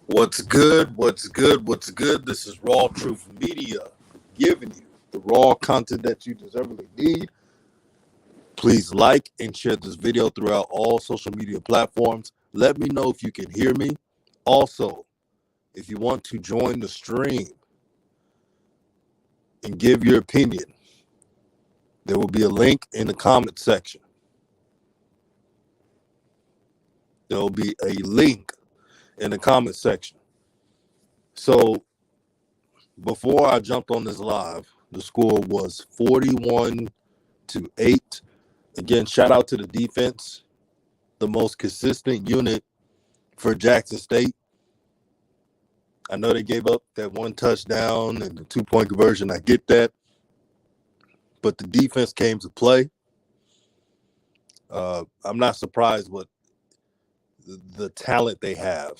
What's good? What's good? What's good? This is RawTruth Media giving you the raw content that you deservedly need. Please like and share this video throughout all social media platforms. Let me know if you can hear me. Also, if you want to join the stream and give your opinion, there will be a link in the comment section. There will be a link in the comment section. So, before I jumped on this live, the score was 41-8. Again, shout out to the defense, the most consistent unit for Jackson State. I know they gave up that one touchdown and the 2-point conversion. I get that. But the defense came to play. I'm not surprised with the talent they have.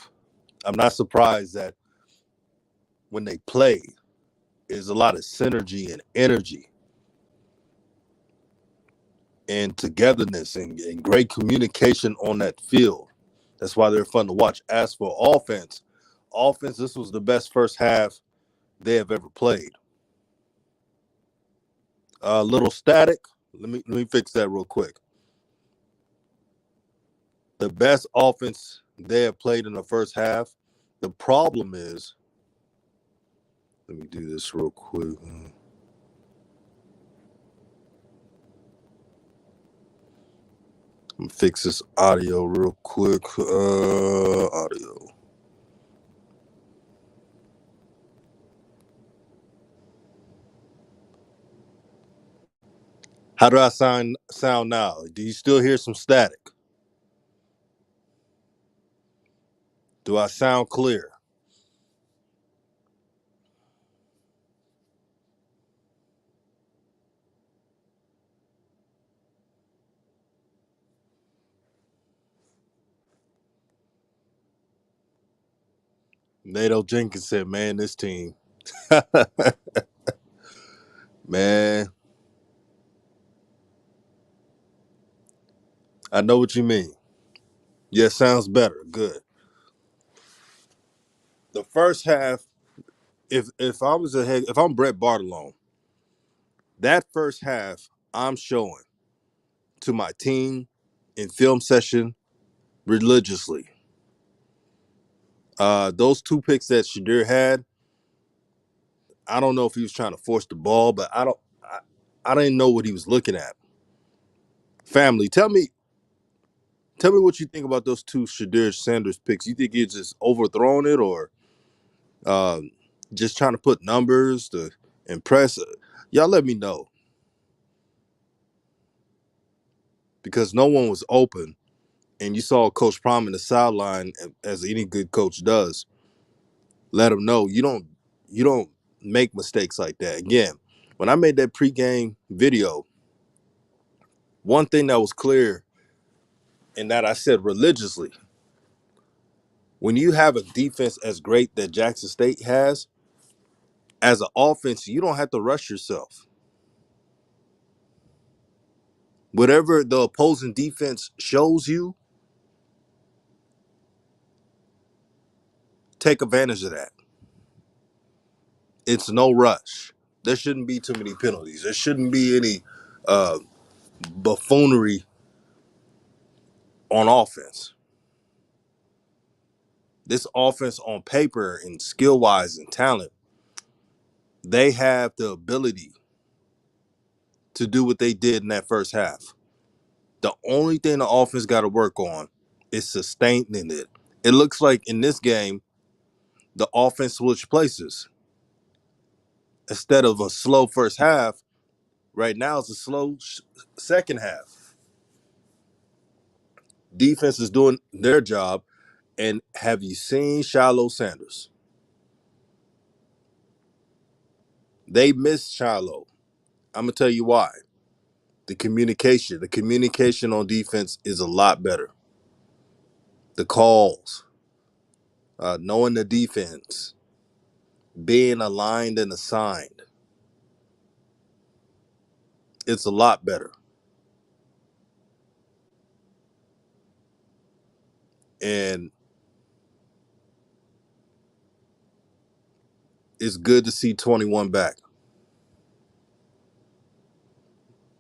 I'm not surprised that when they play, there's a lot of synergy and energy and togetherness and great communication on that field. That's why they're fun to watch. As for offense, this was the best first half they have ever played. A little static. Let me fix that real quick. The best offense they have played in the first half. The problem is, let me do this real quick. I'm gonna fix this audio real quick. Audio. How do I sound now? Do you still hear some static? Do I sound clear? Nato Jenkins said, man, this team. Man, I know what you mean. Yeah, sounds better. Good. The first half, if I'm Brett Bartolone, that first half I'm showing to my team in film session religiously. Those 2 picks that Shadir had, I don't know if he was trying to force the ball, but I didn't know what he was looking at. Family, tell me what you think about those 2 Shadir Sanders picks. You think he's just overthrown it or just trying to put numbers to impress? Y'all let me know. Because no one was open, and you saw Coach Prom in the sideline, as any good coach does. Let him know you don't make mistakes like that. Again, when I made that pregame video, one thing that was clear and that I said religiously, when you have a defense as great that Jackson State has, as an offense, you don't have to rush yourself. Whatever the opposing defense shows you, take advantage of that. It's no rush. There shouldn't be too many penalties. There shouldn't be any buffoonery on offense. This offense on paper and skill-wise and talent, they have the ability to do what they did in that first half. The only thing the offense got to work on is sustaining it. It looks like in this game, the offense switched places. Instead of a slow first half, right now it's a slow second half. Defense is doing their job. And have you seen Shiloh Sanders? They missed Shiloh. I'm going to tell you why. The communication on defense is a lot better. The calls, knowing the defense, being aligned and assigned. It's a lot better. And it's good to see 21 back.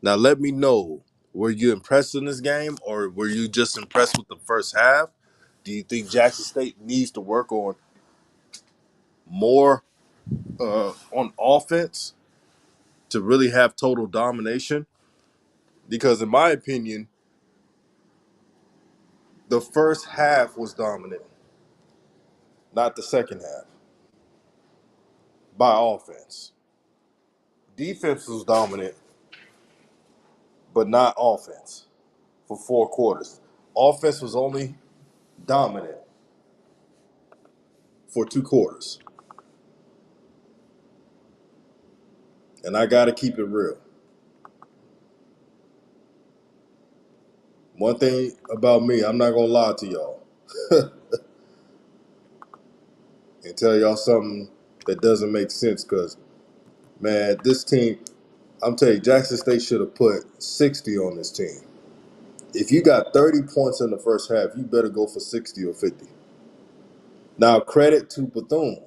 Now let me know, were you impressed in this game or were you just impressed with the first half? Do you think Jackson State needs to work on more on offense to really have total domination? Because in my opinion, the first half was dominant, not the second half, by offense. Defense was dominant, but not offense for 4 quarters. Offense was only dominant for 2 quarters. And I got to keep it real. One thing about me, I'm not going to lie to y'all and tell y'all something that doesn't make sense because, man, this team, I'm telling you, Jackson State should have put 60 on this team. If you got 30 points in the first half, you better go for 60 or 50. Now, credit to Bethune.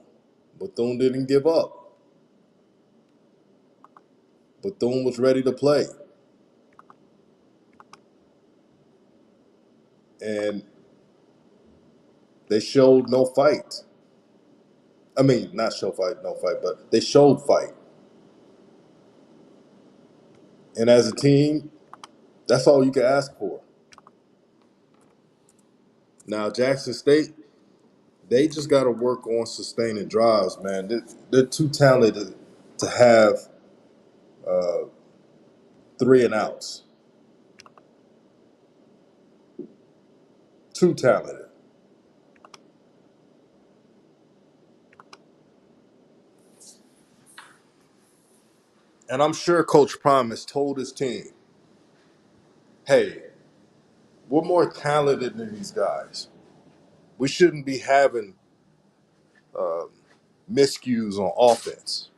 Bethune didn't give up. Bethune was ready to play. And they showed no fight. I mean, not show fight, no fight, but they showed fight. And as a team, that's all you can ask for. Now, Jackson State, they just got to work on sustaining drives, man. They're too talented to have 3-and-outs. Too talented. And I'm sure Coach Prime has told his team, hey, we're more talented than these guys. We shouldn't be having miscues on offense.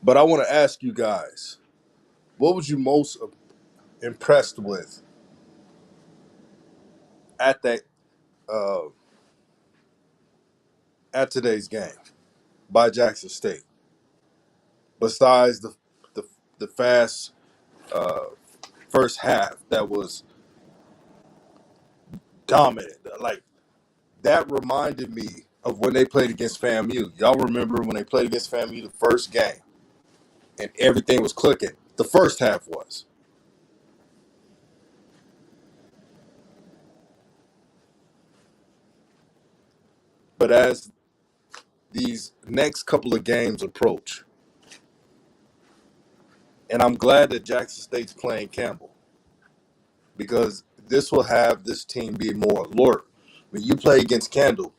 But I want to ask you guys, what was you most impressed with at that uh, at today's game by Jackson State? Besides the, the fast first half that was dominant, like that reminded me of when they played against FAMU. Y'all remember when they played against FAMU the first game and everything was clicking? The first half was. But as these next couple of games approach, and I'm glad that Jackson State's playing Campbell because this will have this team be more alert. When you play against Campbell,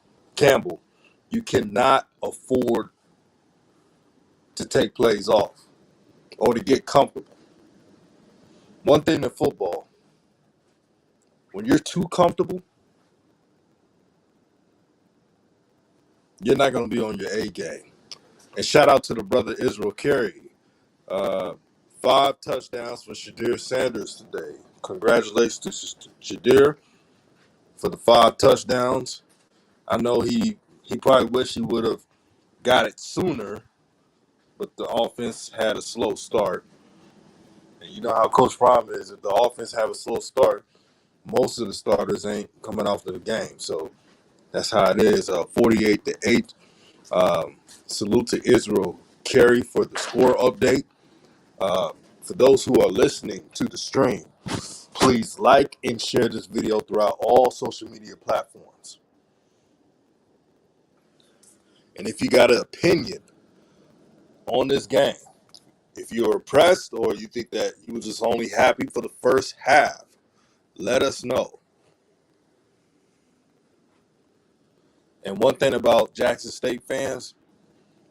you cannot afford to take plays off or to get comfortable. One thing in football, when you're too comfortable, you're not going to be on your A game. And shout out to the brother Israel Carey. 5 touchdowns for Shadir Sanders today. Congratulations to Shadir for the 5 touchdowns. I know he probably wish he would have got it sooner, but the offense had a slow start. And you know how Coach Prime is. If the offense have a slow start, most of the starters ain't coming off of the game. So that's how it is. 48-8. Salute to Israel Carey for the score update. For those who are listening to the stream, please like and share this video throughout all social media platforms. And if you got an opinion on this game, if you're impressed or you think that you were just only happy for the first half, let us know. And one thing about Jackson State fans,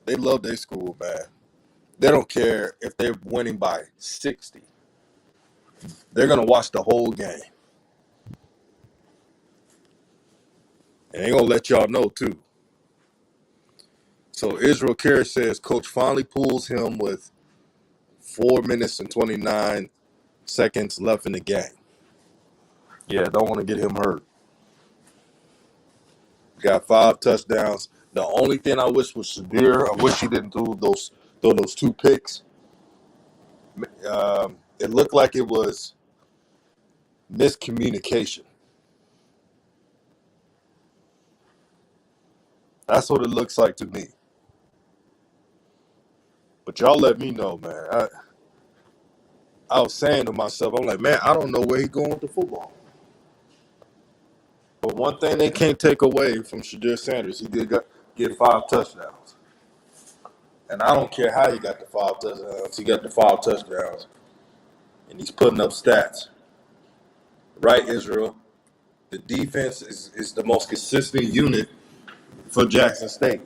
they love their school, man. They don't care if they're winning by 60. They're going to watch the whole game. And they're going to let y'all know, too. So Israel Carey says Coach finally pulls him with 4 minutes and 29 seconds left in the game. Yeah, don't want to get him hurt. got 5 touchdowns. The only thing I wish was Shadir. I wish he didn't throw those 2 picks. It looked like it was miscommunication. That's what it looks like to me. But y'all let me know, man. I was saying to myself, I'm like, man, I don't know where he's going with the football. But one thing they can't take away from Shadir Sanders, he did get 5 touchdowns. And I don't care how he got the 5 touchdowns. He got the 5 touchdowns. And he's putting up stats. Right, Israel? The defense is the most consistent unit for Jackson State.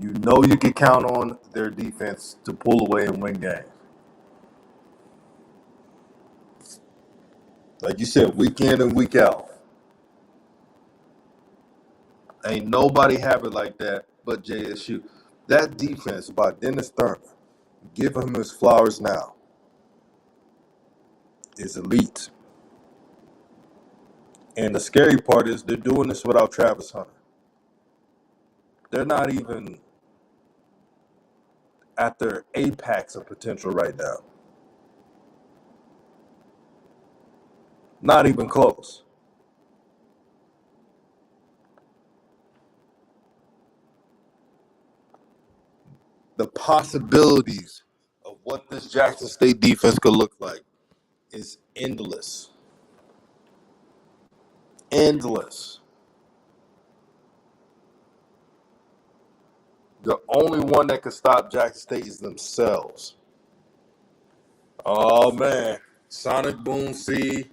You know you can count on their defense to pull away and win games. Like you said, week in and week out. Ain't nobody have it like that but JSU. That defense by Dennis Thurman, give him his flowers now, is elite. And the scary part is they're doing this without Travis Hunter. They're not even at their apex of potential right now. Not even close. The possibilities of what this Jackson State defense could look like is endless. Endless. The only one that could stop Jackson State is themselves. Oh, man. Sonic Boom C.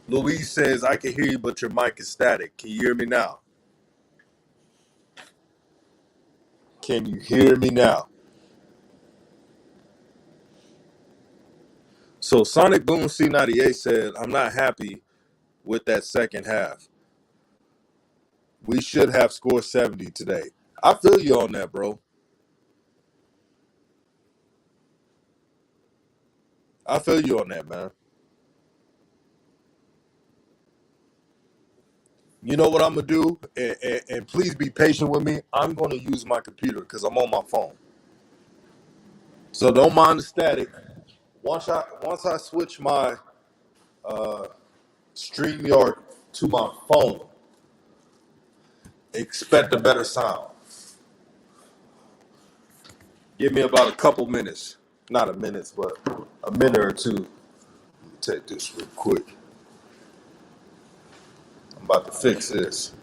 Louise says, I can hear you, but your mic is static. Can you hear me now? Can you hear me now? So Sonic Boom C98 said, I'm not happy with that second half. We should have scored 70 today. I feel you on that, bro. I feel you on that, man. You know what I'm going to do? And please be patient with me. I'm going to use my computer because I'm on my phone. So don't mind the static. Once I switch my StreamYard to my phone, expect a better sound. Give me about a couple minutes. Not a minute, but a minute or two. Let me take this real quick. I'm about to fix this.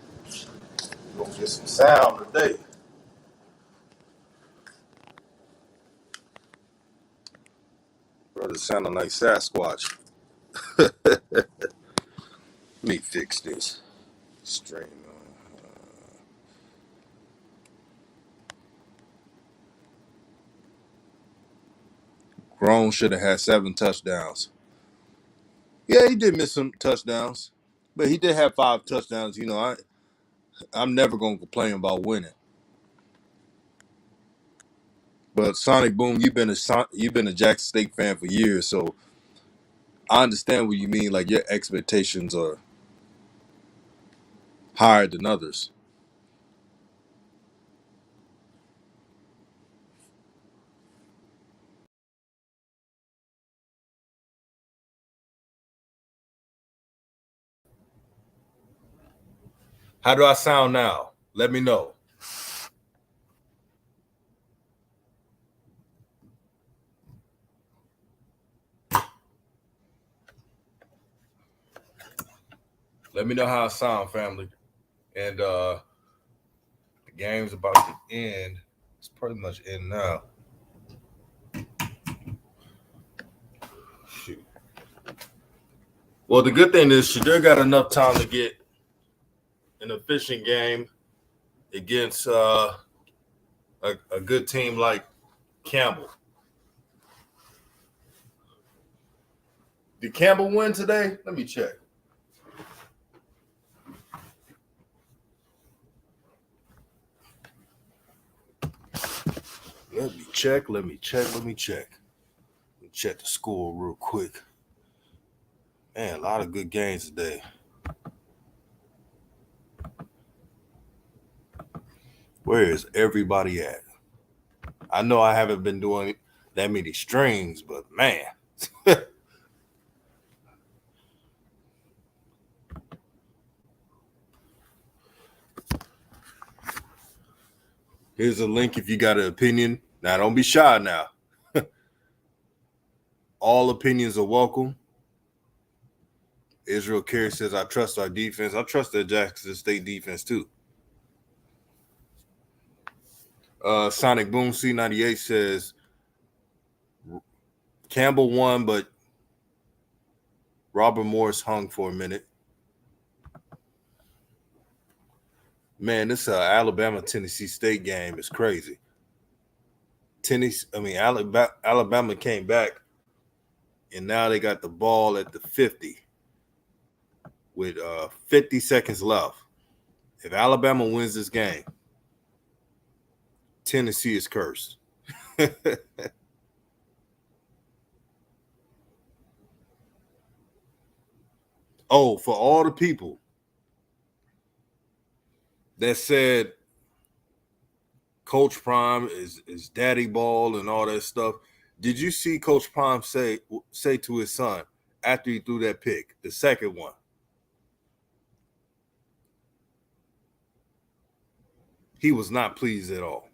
We're going to get some sound today. Brother sounding like Sasquatch. Let me fix this. Stream. Grown should have had 7 touchdowns. Yeah, he did miss some touchdowns, but he did have 5 touchdowns. You know, I'm never going to complain about winning. But Sonic Boom, you've been a Jackson State fan for years, so I understand what you mean. Like your expectations are higher than others. How do I sound now? Let me know. Let me know how I sound, family. And the game's about to end. It's pretty much in now. Shoot. Well, the good thing is Shadir got enough time to get an efficient game against a good team like Campbell. Did Campbell win today? Let me check. Let me check. Let me check the score real quick. Man, a lot of good games today. Where is everybody at? I know I haven't been doing that many streams, but man. Here's a link if you got an opinion. Now, don't be shy now. All opinions are welcome. Israel Carey says, I trust our defense. I trust the Jackson State defense, too. Sonic Boom C98 says, Campbell won, but Robert Morris hung for a minute. Man, this Alabama-Tennessee State game is crazy. Alabama came back, and now they got the ball at the 50 with 50 seconds left. If Alabama wins this game, Tennessee is cursed. Oh, for all the people that said Coach Prime is daddy ball and all that stuff, did you see Coach Prime say to his son after he threw that pick, the second one? He was not pleased at all.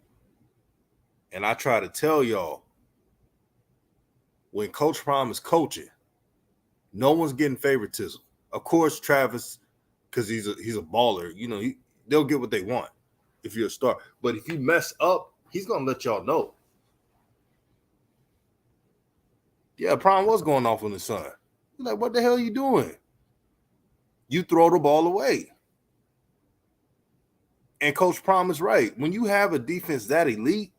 And I try to tell y'all, when Coach Prime is coaching, no one's getting favoritism. Of course, Travis, because he's a baller, they'll get what they want if you're a star. But if you mess up, he's gonna let y'all know. Yeah, Prime was going off on his son. He's like, what the hell are you doing? You throw the ball away. And Coach Prime is right. When you have a defense that elite,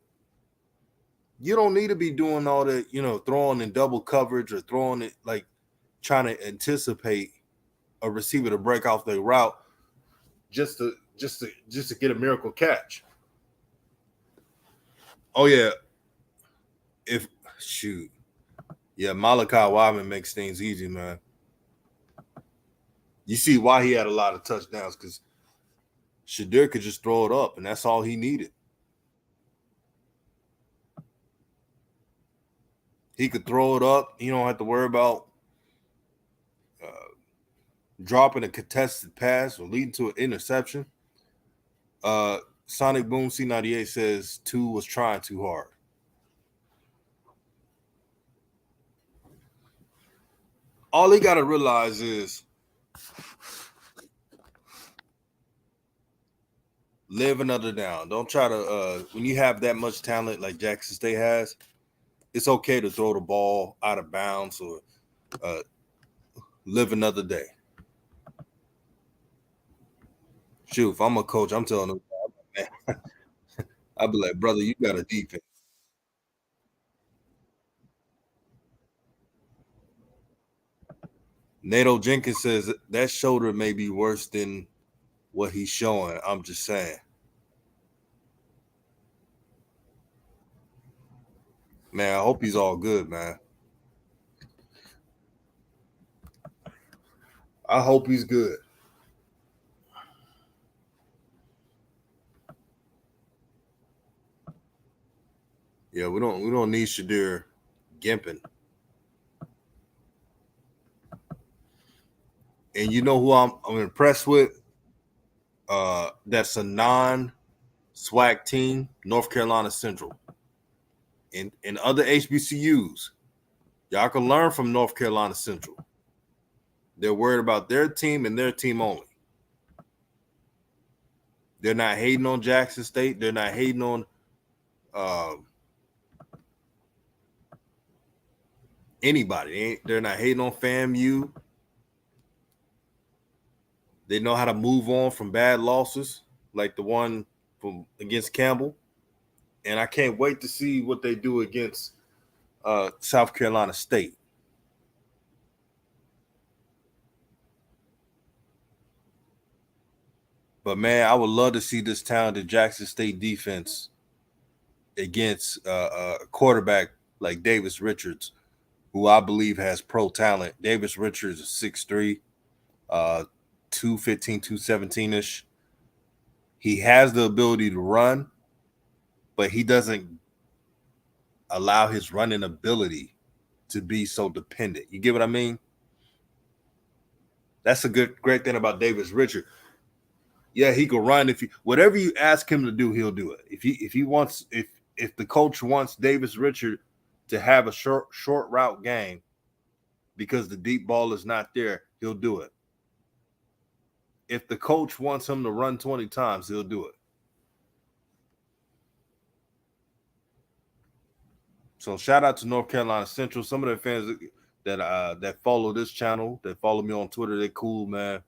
you don't need to be doing all that, throwing in double coverage or throwing it like trying to anticipate a receiver to break off their route just to get a miracle catch. Oh yeah. Malachi Wyman makes things easy, man. You see why he had a lot of touchdowns, because Shadir could just throw it up, and that's all he needed. He could throw it up. You don't have to worry about dropping a contested pass or leading to an interception. Sonic Boom C98 says 2 was trying too hard. All he got to realize is live another down. Don't try to when you have that much talent like Jackson State has, it's okay to throw the ball out of bounds or live another day. Shoot, if I'm a coach, I'm telling them, I'd be like, brother, you got a defense. Nato Jenkins says that shoulder may be worse than what he's showing. I'm just saying. Man, I hope he's all good, man. I hope he's good. Yeah, we don't need Shadir gimping. And you know who I'm impressed with? That's a non-SWAC team, North Carolina Central. In other HBCUs, y'all can learn from North Carolina Central. They're worried about their team and their team only. They're not hating on Jackson State. They're not hating on anybody. They're not hating on FAMU. They know how to move on from bad losses, like the one from against Campbell. And I can't wait to see what they do against South Carolina State. But man, I would love to see this talented Jackson State defense against a quarterback like Davis Richards, who I believe has pro talent. Davis Richards is 6'3", 215, 217-ish. He has the ability to run, but he doesn't allow his running ability to be so dependent. You get what I mean? That's a great thing about Davis Richards. Yeah, he can run whatever you ask him to do, he'll do it. If the coach wants Davis Richard to have a short route game because the deep ball is not there, he'll do it. If the coach wants him to run 20 times, he'll do it. So shout out to North Carolina Central. Some of the fans that follow this channel, that follow me on Twitter, they cool, man.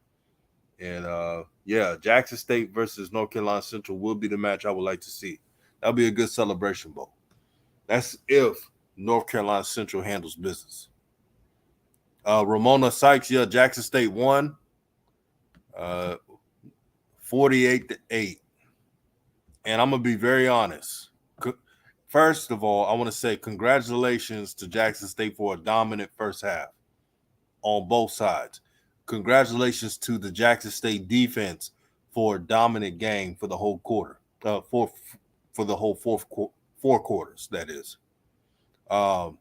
And yeah, Jackson State versus North Carolina Central will be the match I would like to see. That'll be a good celebration bowl. That's if North Carolina Central handles business. Ramona Sykes, yeah, Jackson State won 48-8. And I'm going to be very honest. First of all, I want to say congratulations to Jackson State for a dominant first half on both sides. Congratulations to the Jackson State defense for a dominant game for the whole quarter, for the whole four quarters, that is. I'm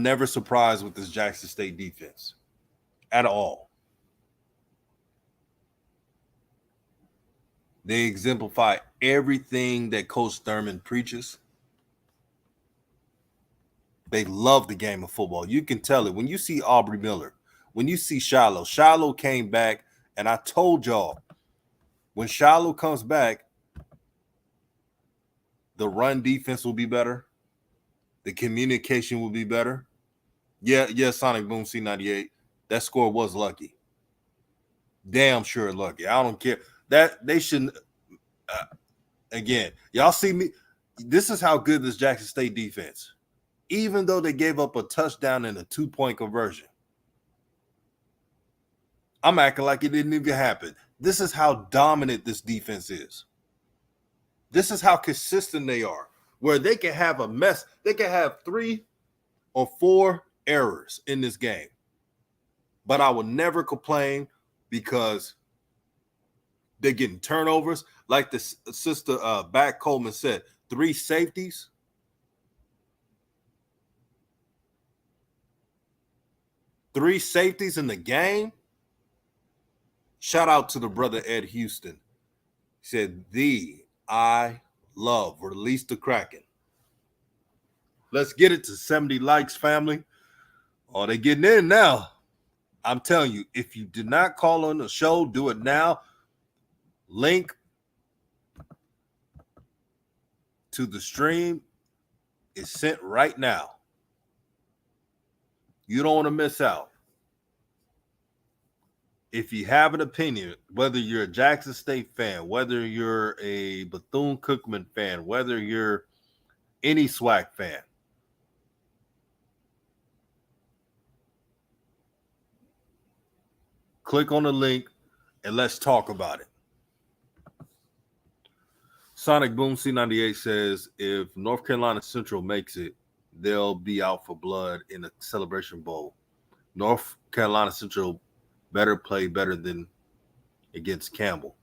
never surprised with this Jackson State defense at all. They exemplify everything that Coach Thurman preaches. They love the game of football. You can tell it when you see Aubrey Miller, when you see Shiloh. Shiloh came back, and I told y'all, when Shiloh comes back, the run defense will be better. The communication will be better. Yeah, Sonic Boom C98. That score was lucky. Damn sure lucky. I don't care. That they shouldn't. Again, y'all see me. This is how good this Jackson State defense. Even though they gave up a touchdown and a 2-point conversion, I'm acting like it didn't even happen. This is how dominant this defense is. This is how consistent they are, where they can have a mess. They can have 3 or 4 errors in this game. But I will never complain because they're getting turnovers. Like the sister Back Coleman said, 3 safeties. 3 safeties in the game. Shout out to the brother Ed Houston. He said, I love release the Kraken. Let's get it to 70 likes, family. Oh, they getting in now. I'm telling you, if you did not call on the show, do it now. Link to the stream is sent right now. You don't want to miss out. If you have an opinion, whether you're a Jackson State fan, whether you're a Bethune Cookman fan, whether you're any SWAC fan, click on the link and let's talk about it. Sonic Boom C98 says if North Carolina Central makes it, they'll be out for blood in the Celebration Bowl. North Carolina Central better play better than against Campbell.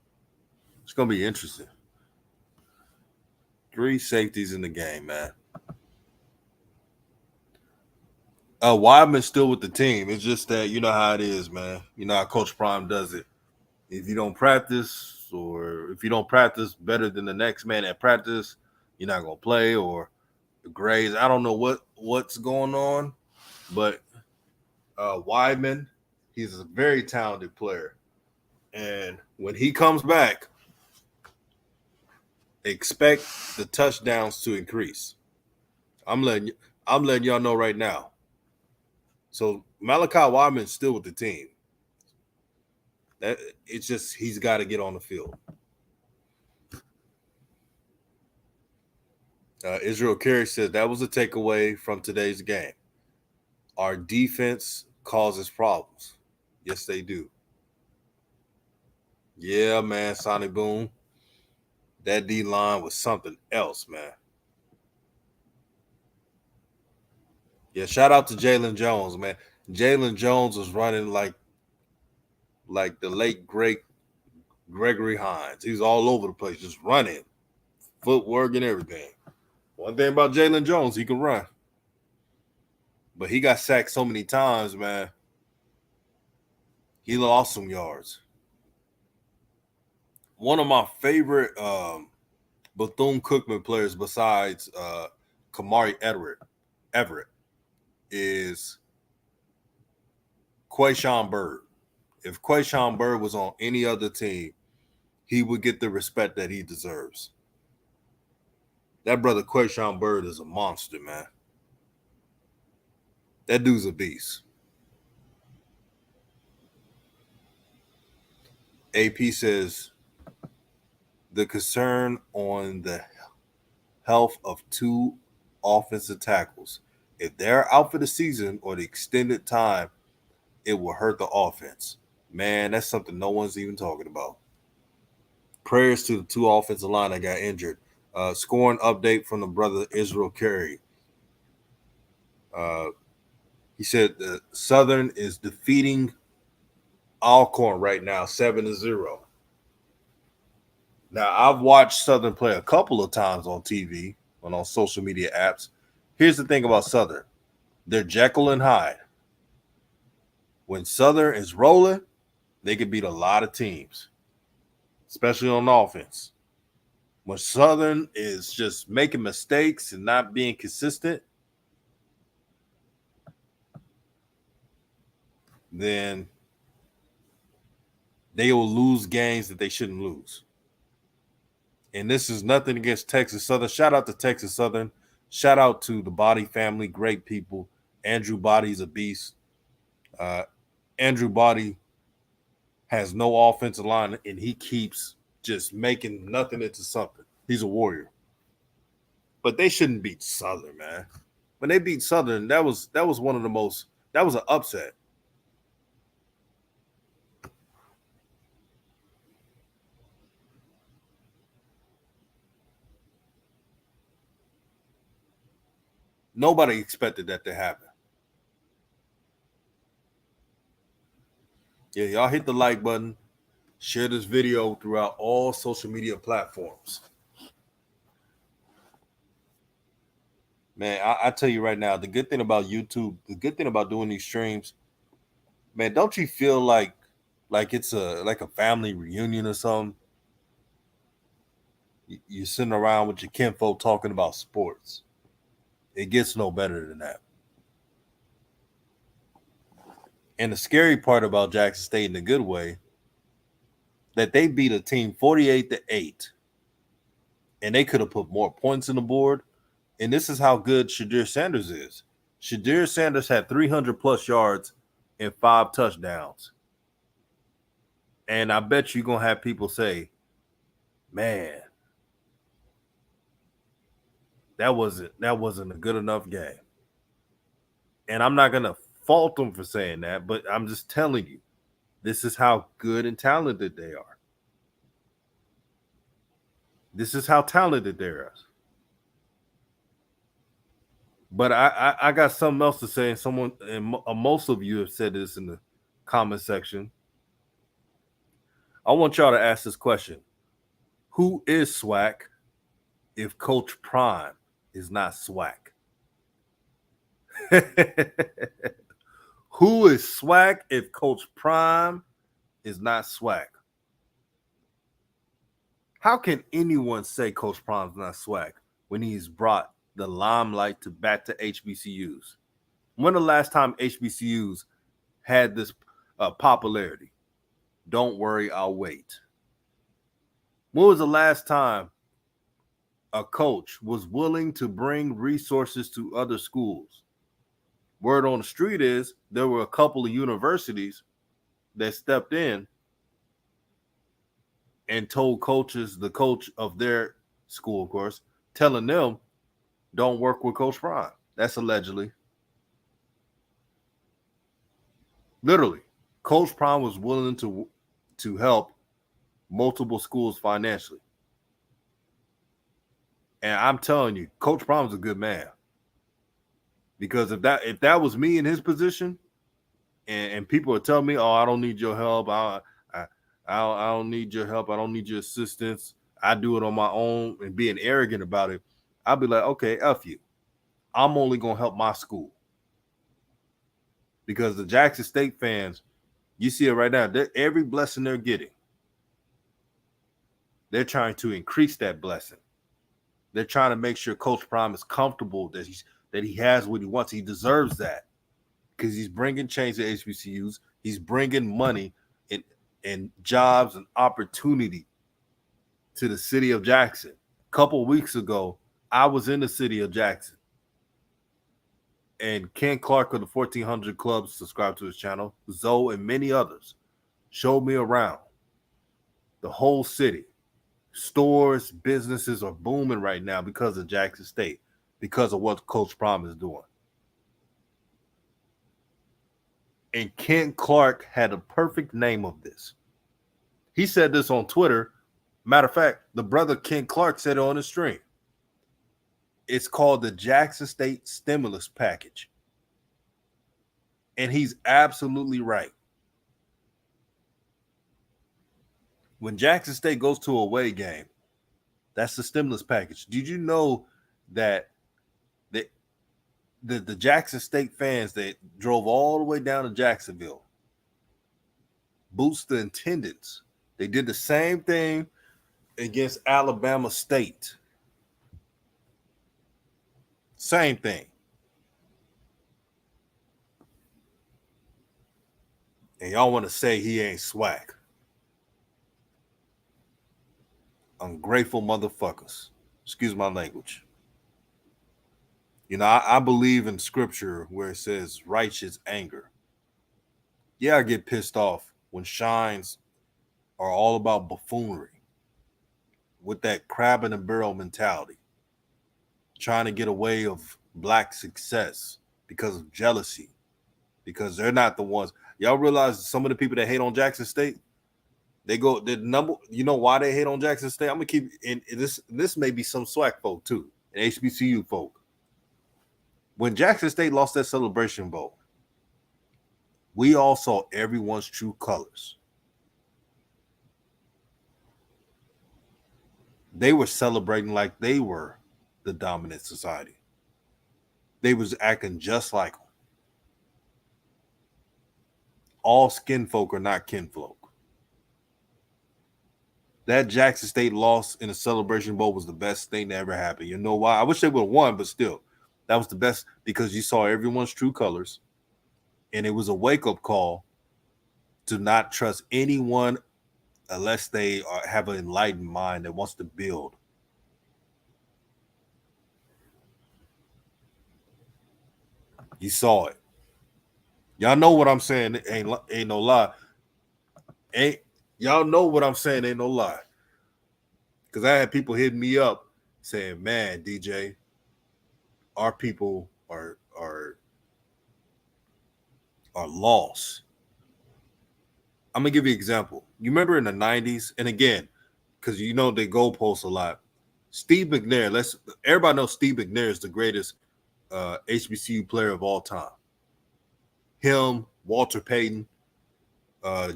It's going to be interesting. 3 safeties in the game, man. Weidman's still with the team. It's just that you know how it is, man. You know how Coach Prime does it. If you don't practice, or if you don't practice better than the next man at practice, you're not going to play, or the grades. I don't know what's going on, but Weidman, he's a very talented player. And when he comes back, expect the touchdowns to increase. I'm letting y'all know right now. So Malachi Weidman's still with the team. It's just he's got to get on the field. Israel Carey says that was a takeaway from today's game. Our defense causes problems. Yes, they do. Yeah, man, Sonic Boom. That D-line was something else, man. Yeah, shout out to Jalen Jones, man. Jalen Jones was running like the late great Gregory Hines. He was all over the place, just running, footwork and everything. One thing about Jalen Jones, he can run. But he got sacked so many times, man. He lost some yards. One of my favorite Bethune Cookman players besides Kamari Everett is Quayshawn Bird. If Quayshawn Bird was on any other team, he would get the respect that he deserves. That brother Quayshawn Bird is a monster, man. That dude's a beast. AP says the concern on the health of two offensive tackles. If they're out for the season or the extended time, it will hurt the offense. Man, that's something no one's even talking about. Prayers to the two offensive line that got injured. Scoring update from the brother Israel Carey. He said the Southern is defeating Alcorn right now, 7-0. Now, I've watched Southern play a couple of times on TV and on social media apps. Here's the thing about Southern. They're Jekyll and Hyde. When Southern is rolling, they can beat a lot of teams, especially on offense. When Southern is just making mistakes and not being consistent, then they will lose games that they shouldn't lose. And this is nothing against Texas Southern. Shout out to Texas Southern. Shout out to the Body family, great people. Andrew Body's a beast. Andrew Body has no offensive line, and he keeps just making nothing into something. He's a warrior. But they shouldn't beat Southern, man. When they beat Southern, that was one of the most. That was an upset. Nobody expected that to happen. Yeah, y'all hit the like button. Share this video throughout all social media platforms. Man, I tell you right now, the good thing about YouTube, the good thing about doing these streams, man, don't you feel like it's a family reunion or something? You're sitting around with your kinfolk talking about sports. It gets no better than that. And the scary part about Jackson State in a good way, that they beat a team 48-8, and they could have put more points on the board. And this is how good Shadir Sanders is. Shadir Sanders had 300 plus yards and 5 touchdowns. And I bet you're going to have people say, man, that wasn't a good enough game. And I'm not going to fault them for saying that, but I'm just telling you, this is how good and talented they are. This is how talented they are. But I got something else to say, and most of you have said this in the comment section. I want y'all to ask this question. Who is SWAC if Coach Prime is not SWAC? Who is SWAC if Coach Prime is not SWAC? How can anyone say Coach Prime's not SWAC when he's brought the limelight back to HBCUs? When the last time HBCUs had this popularity? Don't worry, I'll wait. When was the last time a coach was willing to bring resources to other schools? Word on the street is there were a couple of universities that stepped in and told coaches, the coach of their school, of course, telling them, don't work with Coach Prime. That's allegedly. Literally, Coach Prime was willing to help multiple schools financially. And I'm telling you, Coach Prime's a good man. Because if that was me in his position, and people would tell me, "Oh, I don't need your help. I don't need your help. I don't need your assistance. I do it on my own," and being arrogant about it, I'd be like, "Okay, F you. I'm only gonna help my school." Because the Jackson State fans, you see it right now. Every blessing they're getting, they're trying to increase that blessing. They're trying to make sure Coach Prime is comfortable that he has what he wants. He deserves that because he's bringing change to HBCUs. He's bringing money and jobs and opportunity to the city of Jackson. A couple weeks ago, I was in the city of Jackson, and Ken Clark of the 1400 Club subscribed to his channel. Zoe and many others showed me around the whole city. Stores, businesses are booming right now because of Jackson State, because of what Coach Prime is doing. And Ken Clark had a perfect name of this. He said this on Twitter. Matter of fact, the brother Ken Clark said it on his stream. It's called the Jackson State Stimulus Package. And he's absolutely right. When Jackson State goes to a away game, that's the stimulus package. Did you know that the Jackson State fans that drove all the way down to Jacksonville boost the attendance? They did the same thing against Alabama State. Same thing. And y'all want to say he ain't SWAC. Ungrateful motherfuckers. Excuse my language. You know, I believe in scripture where it says righteous anger. Yeah, I get pissed off when shines are all about buffoonery with that crab in a barrel mentality, trying to get away of black success because of jealousy, because they're not the ones. Y'all realize some of the people that hate on Jackson State, they go the number. You know why they hate on Jackson State? I'm gonna keep in this. This may be some SWAC folk too, and HBCU folk. When Jackson State lost that Celebration Bowl, we all saw everyone's true colors. They were celebrating like they were the dominant society. They was acting just like them. All skin folk are not kinfolk. That Jackson State loss in the Celebration Bowl was the best thing that ever happened. You know why? I wish they would have won, but still, that was the best because you saw everyone's true colors, and it was a wake-up call to not trust anyone unless they have an enlightened mind that wants to build. You saw it. Y'all know what I'm saying. Ain't no lie. Y'all know what I'm saying. Ain't no lie. Because I had people hitting me up saying, "Man, DJ, our people are lost." I'm gonna give you an example. You remember in the 90s, and again, because you know they goalpost a lot. Steve McNair. Everybody knows Steve McNair is the greatest HBCU player of all time. Him, Walter Payton,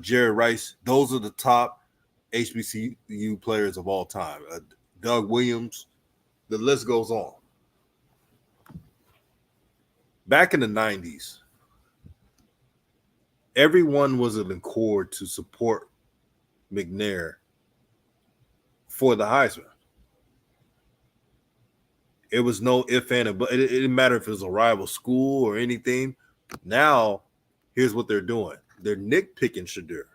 Jerry Rice. Those are the top HBCU players of all time. Doug Williams. The list goes on. Back in the 90s, everyone was in accord to support McNair for the Heisman. It was no if and but it didn't matter if it was a rival school or anything. Now, here's what they're doing. They're nitpicking Shadur.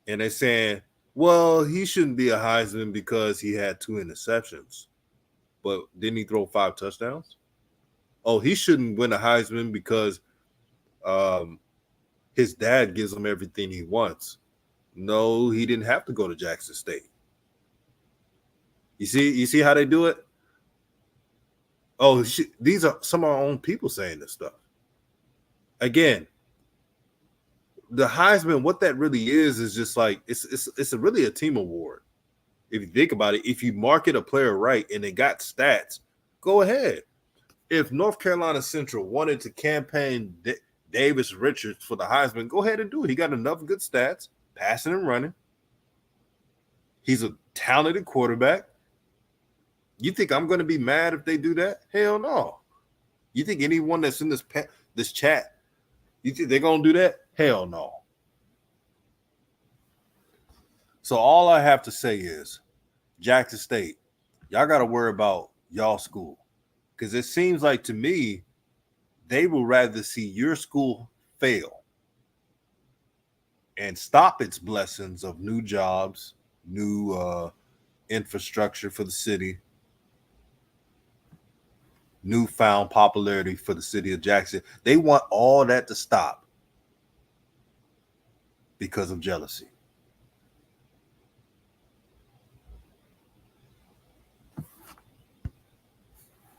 And they're saying, well, he shouldn't be a Heisman because he had 2 interceptions. But didn't he throw 5 touchdowns? Oh, he shouldn't win a Heisman because his dad gives him everything he wants. No, he didn't have to go to Jackson State. You see how they do it? Oh, these are some of our own people saying this stuff. Again, the Heisman, what that really is just like it's really a team award. If you think about it, if you market a player right and they got stats, go ahead. If North Carolina Central wanted to campaign Davis Richards for the Heisman, go ahead and do it. He got enough good stats, passing and running. He's a talented quarterback. You think I'm going to be mad if they do that? Hell no. You think anyone that's in this chat, you think they're going to do that? Hell no. So all I have to say is, Jackson State, y'all got to worry about y'all school. Because it seems like to me, they will rather see your school fail and stop its blessings of new jobs, new infrastructure for the city, newfound popularity for the city of Jackson. They want all that to stop because of jealousy.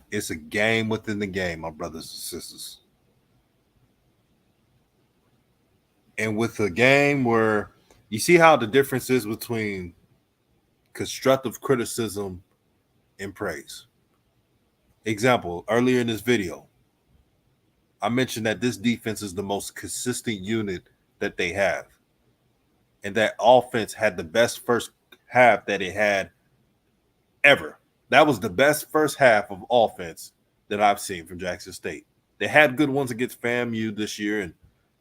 It's a game within the game, my brothers and sisters. And with a game where you see how the difference is between constructive criticism and praise. Example, earlier in this video, I mentioned that this defense is the most consistent unit that they have. And that offense had the best first half that it had ever. That was the best first half of offense that I've seen from Jackson State. They had good ones against FAMU this year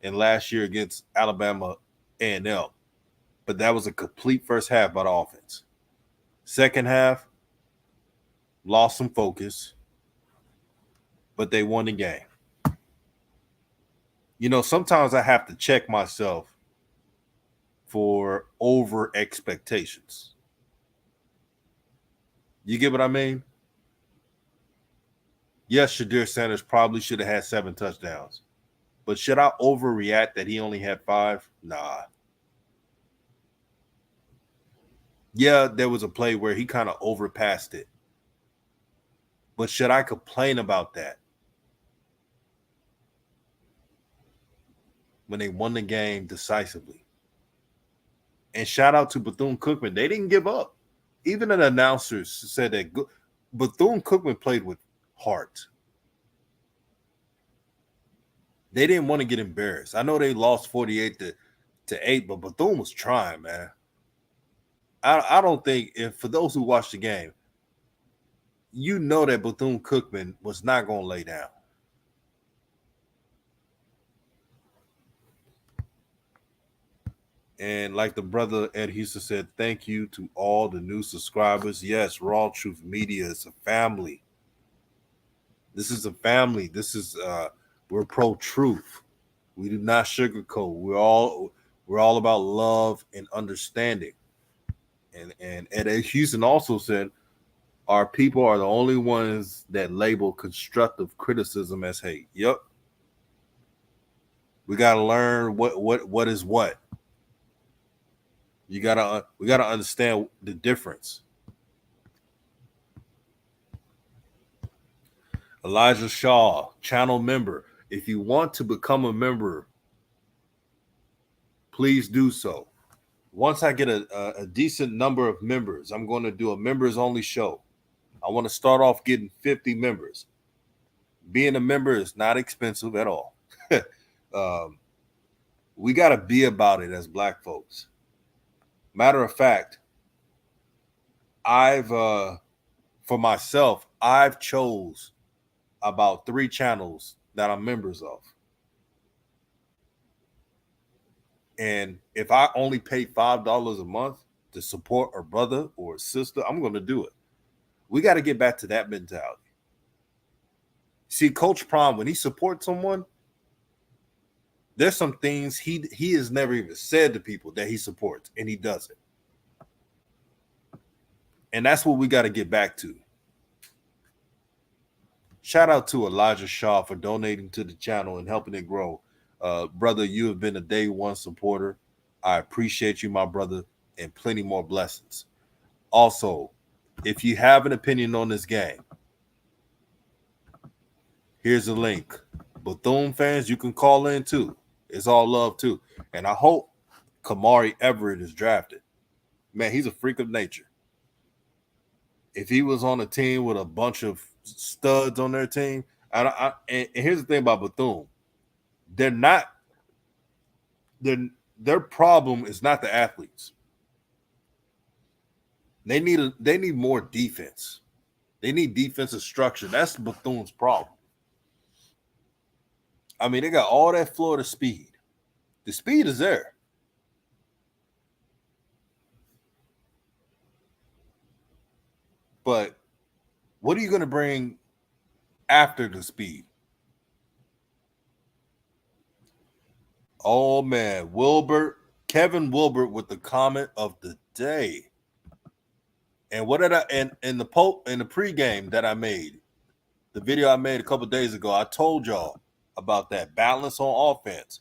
and last year against Alabama A&M. But that was a complete first half by the offense. Second half, lost some focus, but they won the game. You know, sometimes I have to check myself for over expectations. You get what I mean? Yes, Shadir Sanders probably should have had 7 touchdowns. But should I overreact that he only had 5? Nah. Yeah, there was a play where he kind of overpassed it. But should I complain about that? When they won the game decisively. And shout out to Bethune Cookman. They didn't give up. Even an announcer said that Bethune Cookman played with heart. They didn't want to get embarrassed. I know they lost 48-8, but Bethune was trying, man. I don't think, if for those who watched the game, you know that Bethune Cookman was not going to lay down. And like the brother Ed Houston said, thank you to all the new subscribers. Yes, RawTruth Media is a family. This is a family. This is we're pro-truth. We do not sugarcoat. We're all about love and understanding. And Ed Houston also said, our people are the only ones that label constructive criticism as hate. Yep. We gotta learn what is what. We gotta understand the difference. Elijah Shaw, channel member. If you want to become a member, please do so. Once I get a decent number of members, I'm going to do a members only show. I want to start off getting 50 members. Being a member is not expensive at all. We got to be about it as Black folks. Matter of fact, for myself, I've chose about 3 channels that I'm members of. And if I only pay $5 a month to support a brother or a sister, I'm going to do it. We got to get back to that mentality. See, Coach Prom, when he supports someone, there's some things he has never even said to people that he supports, and he does it. And that's what we got to get back to. Shout out to Elijah Shaw for donating to the channel and helping it grow. Brother, you have been a day one supporter. I appreciate you, my brother, and plenty more blessings. Also, if you have an opinion on this game, here's a link. Bethune fans, you can call in too. It's all love too. And I hope Kamari Everett is drafted. Man, he's a freak of nature. If he was on a team with a bunch of studs on their team, And here's the thing about Bethune: they're not. Their problem is not the athletes. They need more defense. They need defensive structure. That's Bethune's problem. I mean, they got all that Florida speed. The speed is there. But what are you going to bring after the speed? Oh man, Kevin Wilbert with the comment of the day. And what did I in the pregame that I made, the video I made a couple days ago, I told y'all about that balance on offense.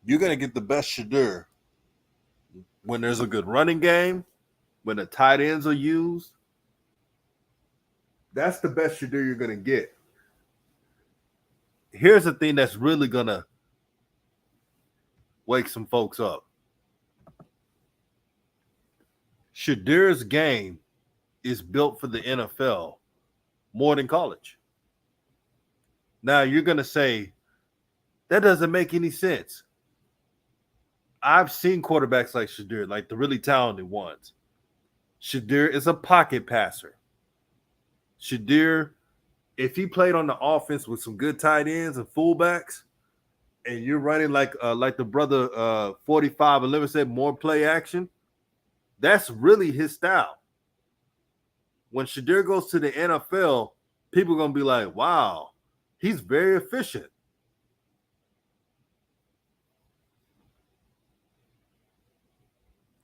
You're gonna get the best Shadur when there's a good running game, when the tight ends are used. That's the best Shadur you're gonna get. Here's the thing that's really gonna wake some folks up. Shadur's game is built for the NFL more than college. Now you're going to say that doesn't make any sense. I've seen quarterbacks like Shadur, like the really talented ones. Shadur is a pocket passer. Shadur, if he played on the offense with some good tight ends and fullbacks, and you're running like the brother 4511 said, more play action, that's really his style. When Shadur goes to the NFL, people are going to be like, wow, he's very efficient.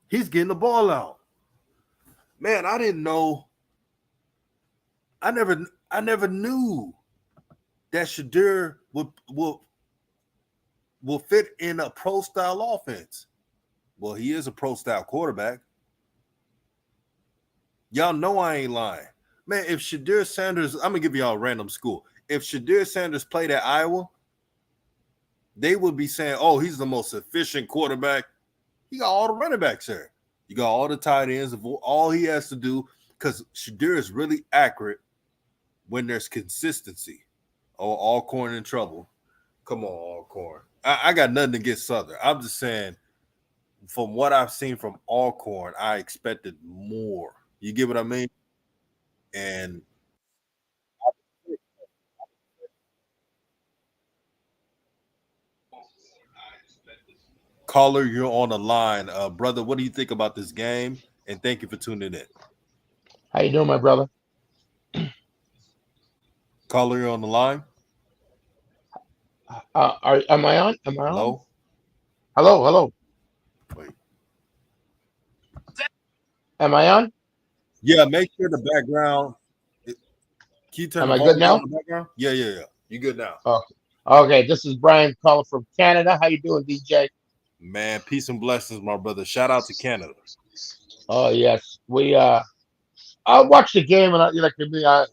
He's getting the ball out. Man, I didn't know. I never knew that Shadur will fit in a pro style offense. Well, he is a pro style quarterback. Y'all know I ain't lying. Man, if Shadur Sanders, I'm going to give y'all a random school. If Shadur Sanders played at Iowa, they would be saying, oh, he's the most efficient quarterback. He got all the running backs there. You got all the tight ends. All he has to do, because Shadur is really accurate when there's consistency. Oh, Alcorn in trouble. Come on, Alcorn. I got nothing against Southern. I'm just saying, from what I've seen from Alcorn, I expected more. You get what I mean? And caller, you're on the line. Brother, what do you think about this game? And thank you for tuning in. How you doing, my brother? Caller, you're on the line. Am I on? Am I on? Hello? Hello, hello. Wait. Am I on? Yeah, make sure the background. Can you turn Am the I good volume down now? on the background? Yeah. You good now. Okay. Okay, this is Brian calling from Canada. How you doing, DJ? Man, peace and blessings, my brother. Shout out to Canada. Oh yes, we I watched the game and like me, I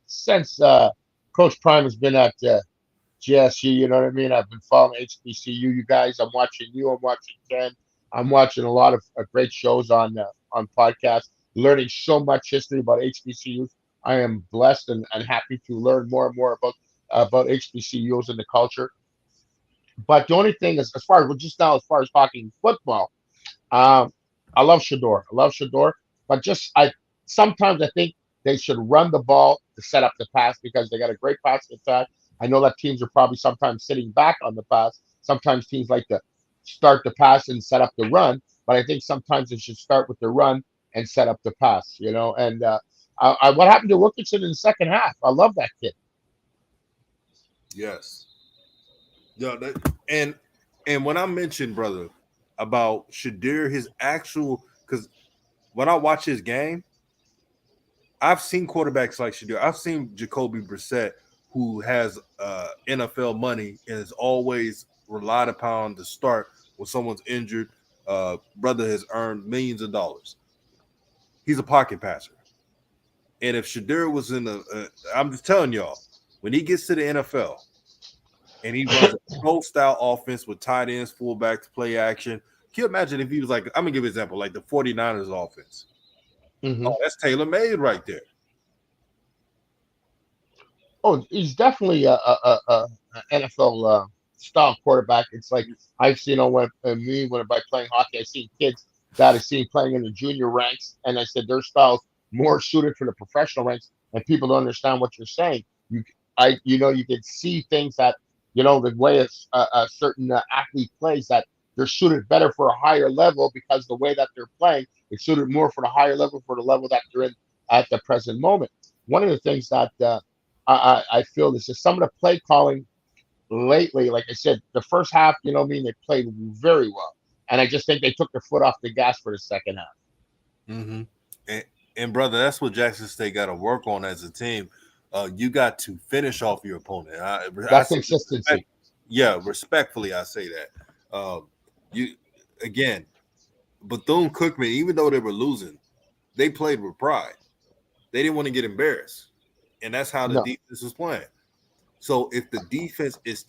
since Coach Prime has been at GSU, you know what I mean. I've been following HBCU. You guys, I'm watching you. I'm watching Ken. I'm watching a lot of great shows on podcasts. Learning so much history about HBCUs. I am blessed and happy to learn more and more about HBCUs and the culture. But the only thing is, as far as well, just now, as far as talking football, um, I love Shador. I love Shador, but just I sometimes I think they should run the ball to set up the pass because they got a great passing attack. I know that teams are probably sometimes sitting back on the pass. Sometimes teams like to start the pass and set up the run, but I think sometimes they should start with the run and set up the pass. You know, and what happened to Wilkinson in the second half? I love that kid. Yes. Yeah, and when I mentioned, brother, about Shadir, his actual, because when I watch his game, I've seen quarterbacks like Shadir. I've seen Jacoby Brissett, who has NFL money and is always relied upon to start when someone's injured. Brother has earned millions of dollars. He's a pocket passer. And if Shadir was in I'm just telling y'all, when he gets to the NFL and he runs a pro style offense with tight ends, fullbacks, play action, can you imagine if he was like, I'm going to give an example, like the 49ers offense? Hmm. Oh, that's tailor made right there. Oh, he's definitely a NFL style quarterback. It's like I've seen on when by playing hockey, I've seen kids that I've seen playing in the junior ranks, and I said their styles more suited for the professional ranks, and people don't understand what you're saying. You can see things that the way a certain athlete plays that they're suited better for a higher level because the way that they're playing it's suited more for the higher level for the level that they're in at the present moment. One of the things that I feel this is some of the play calling lately. Like I said, the first half, they played very well, and I just think they took their foot off the gas for the second half. Mm-hmm. And, and brother, that's what Jackson State got to work on as a team. You got to finish off your opponent. I That say consistency. yeah, respectfully, I say that. You again, Bethune Cookman, even though they were losing, they played with pride. They didn't want to get embarrassed, and that's how the No, defense was playing. So if the defense is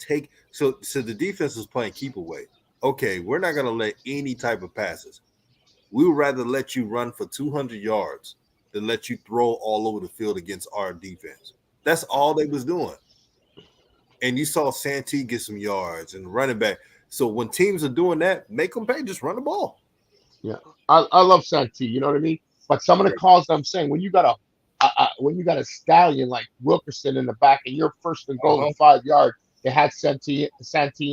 so the defense was playing keep away. Okay, we're not gonna let any type of passes. We would rather let you run for 200 yards than let you throw all over the field against our defense. That's all they was doing. And you saw Santee get some yards and running back. So when teams are doing that, make them pay. Just run the ball. yeah, I love Santee. You know what I mean? But some of the calls I'm saying when you got a stallion like Wilkerson in the back and you're first and goal Uh-huh. and 5 yard, they had Santee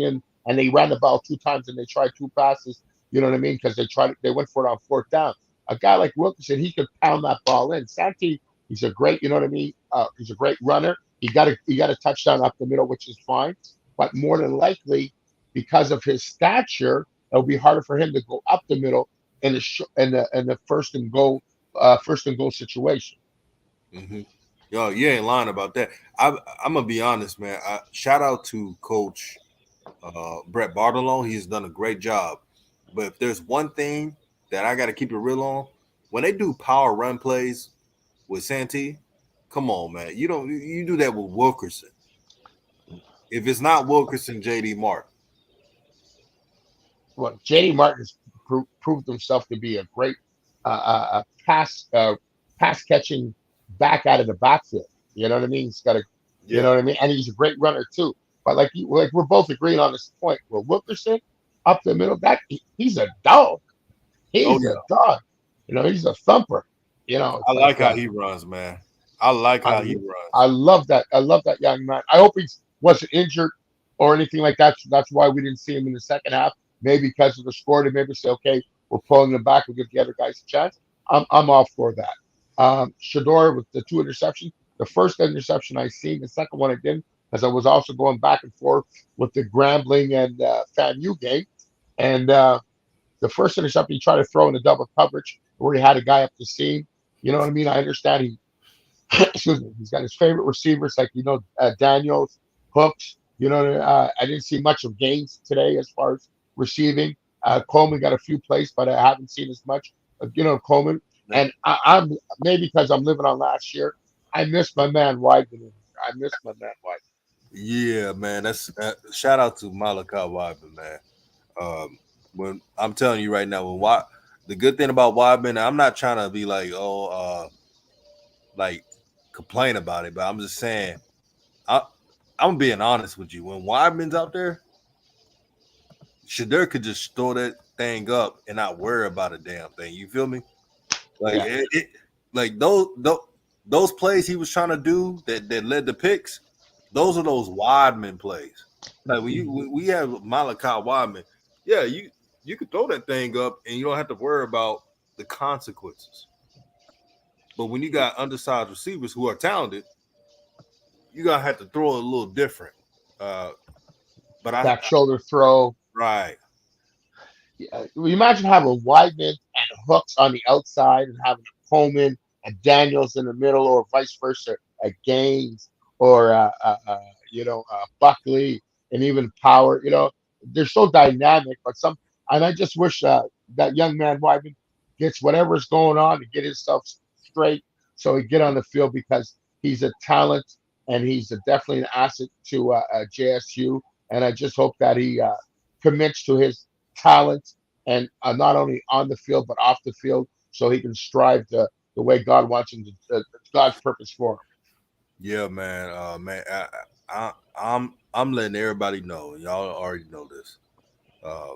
in and they ran the ball two times and they tried two passes. You know what I mean? Because they went for it on fourth down. A guy like Wilkerson, he could pound that ball in. Santee, he's a great, you know what I mean? He's a great runner. He got a touchdown up the middle, which is fine. But more than likely, because of his stature, it'll be harder for him to go up the middle in the first and goal situation. Mm-hmm. Yo, you ain't lying about that. I'm gonna be honest, man. Shout out to Coach Brett Bartolone. He's done a great job. But if there's one thing that I got to keep it real on, when they do power run plays with Santee, come on, man. You do that with Wilkerson. If it's not Wilkerson, JD Martin. Well, JD Martin has proved himself to be a great pass catching back out of the backfield. You know what I mean? You know Yeah. what I mean, and he's a great runner too. But like we're both agreeing on this point. Well, Wilkerson up the middle, he's a dog. Oh He's a yeah. dog. He's a thumper. I It's like like how he runs, man. I like I how he I runs. love that. I love that young man. I hope he wasn't injured or anything like that. So that's why we didn't see him in the second half. Maybe because of the score, to maybe say, okay, we're pulling him back. We'll give the other guys a chance. I'm all for that. Shador with the two interceptions. The first interception I seen, the second one I didn't, because I was also going back and forth with the Grambling and FAMU game. And the first interception, he tried to throw in the double coverage where he had a guy up the seam. You know what I mean? I understand excuse me, he's got his favorite receivers like Daniels, Hooks. I didn't see much of Gaines today as far as receiving. Coleman got a few plays, but I haven't seen as much. Coleman, and I'm maybe because I'm living on last year. I miss my man Weidman. I miss my man Weidman. Yeah, man. That's shout out to Malachi Wyman, man. When I'm telling you right now, the good thing about Wyman, I'm not trying to be like, like complain about it, but I'm just saying, I, I'm being honest with you. When Wyman's out there, Shadur could just throw that thing up and not worry about a damn thing. You feel me? Like Yeah, like those plays he was trying to do that led to picks. Those are those Wadman plays. Like we have Malachi Wadman. Yeah, you could throw that thing up and you don't have to worry about the consequences. But when you got undersized receivers who are talented, you gotta have to throw it a little different. Uh, but back shoulder throw. right, We imagine having Weidman and Hooks on the outside and having Coleman and Daniels in the middle, or vice versa, Gaines or Buckley and even Power. They're so dynamic. And I just wish that young man Weidman gets whatever's going on to get himself straight so he get on the field because he's a talent and he's definitely an asset to JSU. And I just hope that he commits to his talent and not only on the field but off the field, so he can strive the way God wants him to, God's purpose for him. Yeah, man. I'm letting everybody know. Y'all already know this. Uh,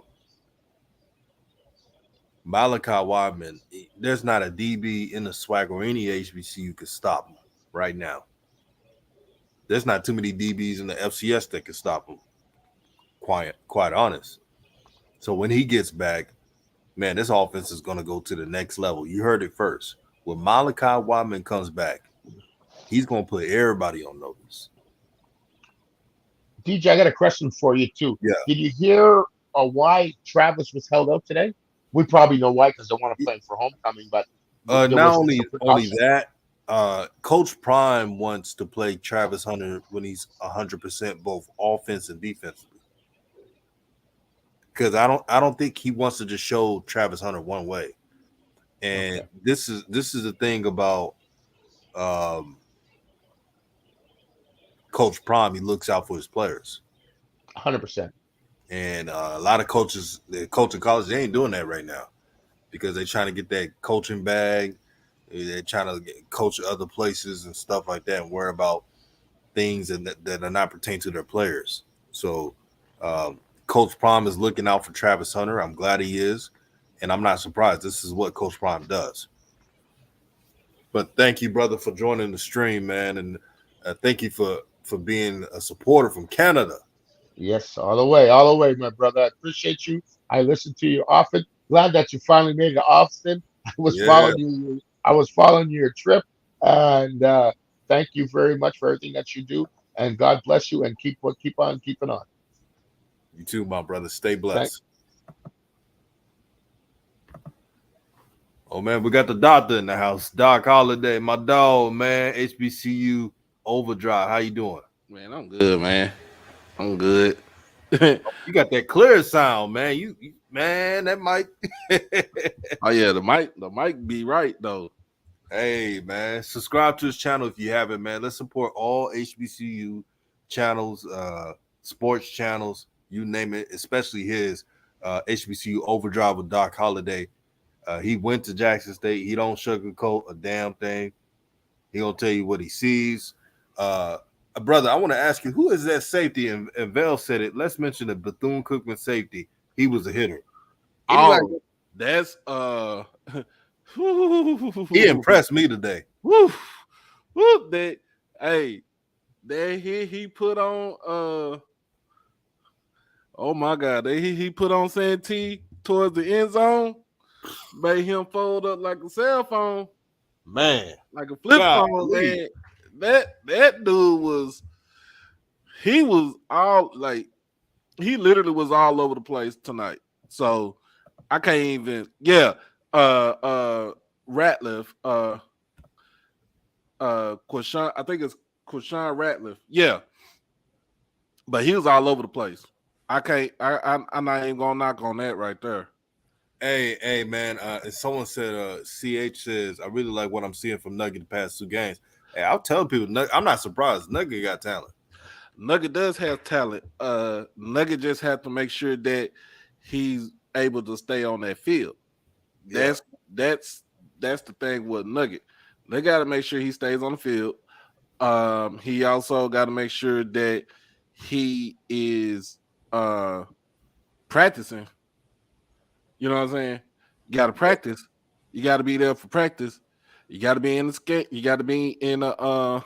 Malachi Wideman, there's not a DB in the SWAC or any HBCU could stop him right now. There's not too many DBs in the FCS that can stop him. Quite honest. So when he gets back, man, this offense is going to go to the next level. You heard it first. When Malachi Wideman comes back, he's going to put everybody on notice. DJ, I got a question for you too. Yeah. Did you hear why Travis was held out today? We probably know why because they want to play for homecoming, but there Not was only some only precaution. that, Coach Prime wants to play Travis Hunter when he's 100% both offense and defensively. Because I don't think he wants to just show Travis Hunter one way. And Okay, this is the thing about um, Coach Prime. He looks out for his players, 100%. and a lot of coaches, the coaching college, they ain't doing that right now because they're trying to get that coaching bag. They're trying to coach other places and stuff like that, and worry about things that are not pertaining to their players. So, Coach Prime is looking out for Travis Hunter. I'm glad he is, and I'm not surprised. This is what Coach Prime does. But thank you, brother, for joining the stream, man, and thank you for being a supporter from Canada. Yes, all the way, my brother. I appreciate you. I listen to you often. Glad that you finally made it to Austin. I was Yeah, following you. I was following your trip, and thank you very much for everything that you do. And God bless you, and keep on keeping on. you too, my brother. Stay Thank. blessed. Oh man, we got the doctor in the house, Doc Holiday, my dog, man. HBCU Overdrive. How you doing? Man, I'm good, man. I'm good. You got that clear sound, man. Man, that mic. Oh yeah, the mic be right though. Hey, man, subscribe to his channel if you haven't, man. Let's support all HBCU channels, sports channels, you name it, especially his HBCU Overdrive with Doc Holiday. He went to Jackson State. He don't sugarcoat a damn thing. He gonna tell you what he sees. Uh, Brother, I want to ask you, who is that safety? And Vel said it. Let's mention the Bethune Cookman safety. He was a hitter. Anybody? Oh, that's He woo, impressed me today. woo, that hey, that he put on oh my god, that he put on Santee towards the end zone, made him fold up like a cell phone, Man, like a flip phone, golly. man. That dude was he was all like he literally was all over the place tonight. So I can't even. Yeah, Ratliff, Quashawn. I think it's Quashawn Ratliff. Yeah, but he was all over the place. I can't. I'm not even gonna knock on that right there. Hey, man. Someone said, CH says, I really like what I'm seeing from Nugget the past two games. Hey, I'll tell people, I'm not surprised. Nugget got talent. Nugget does have talent. Nugget just has to make sure that he's able to stay on that field. Yeah. That's that's that's the thing with Nugget. They got to make sure he stays on the field. He also got to make sure that he is practicing. You know what I'm saying? You got to practice. You got to be there for practice. You got to be in the skate. You got to be in the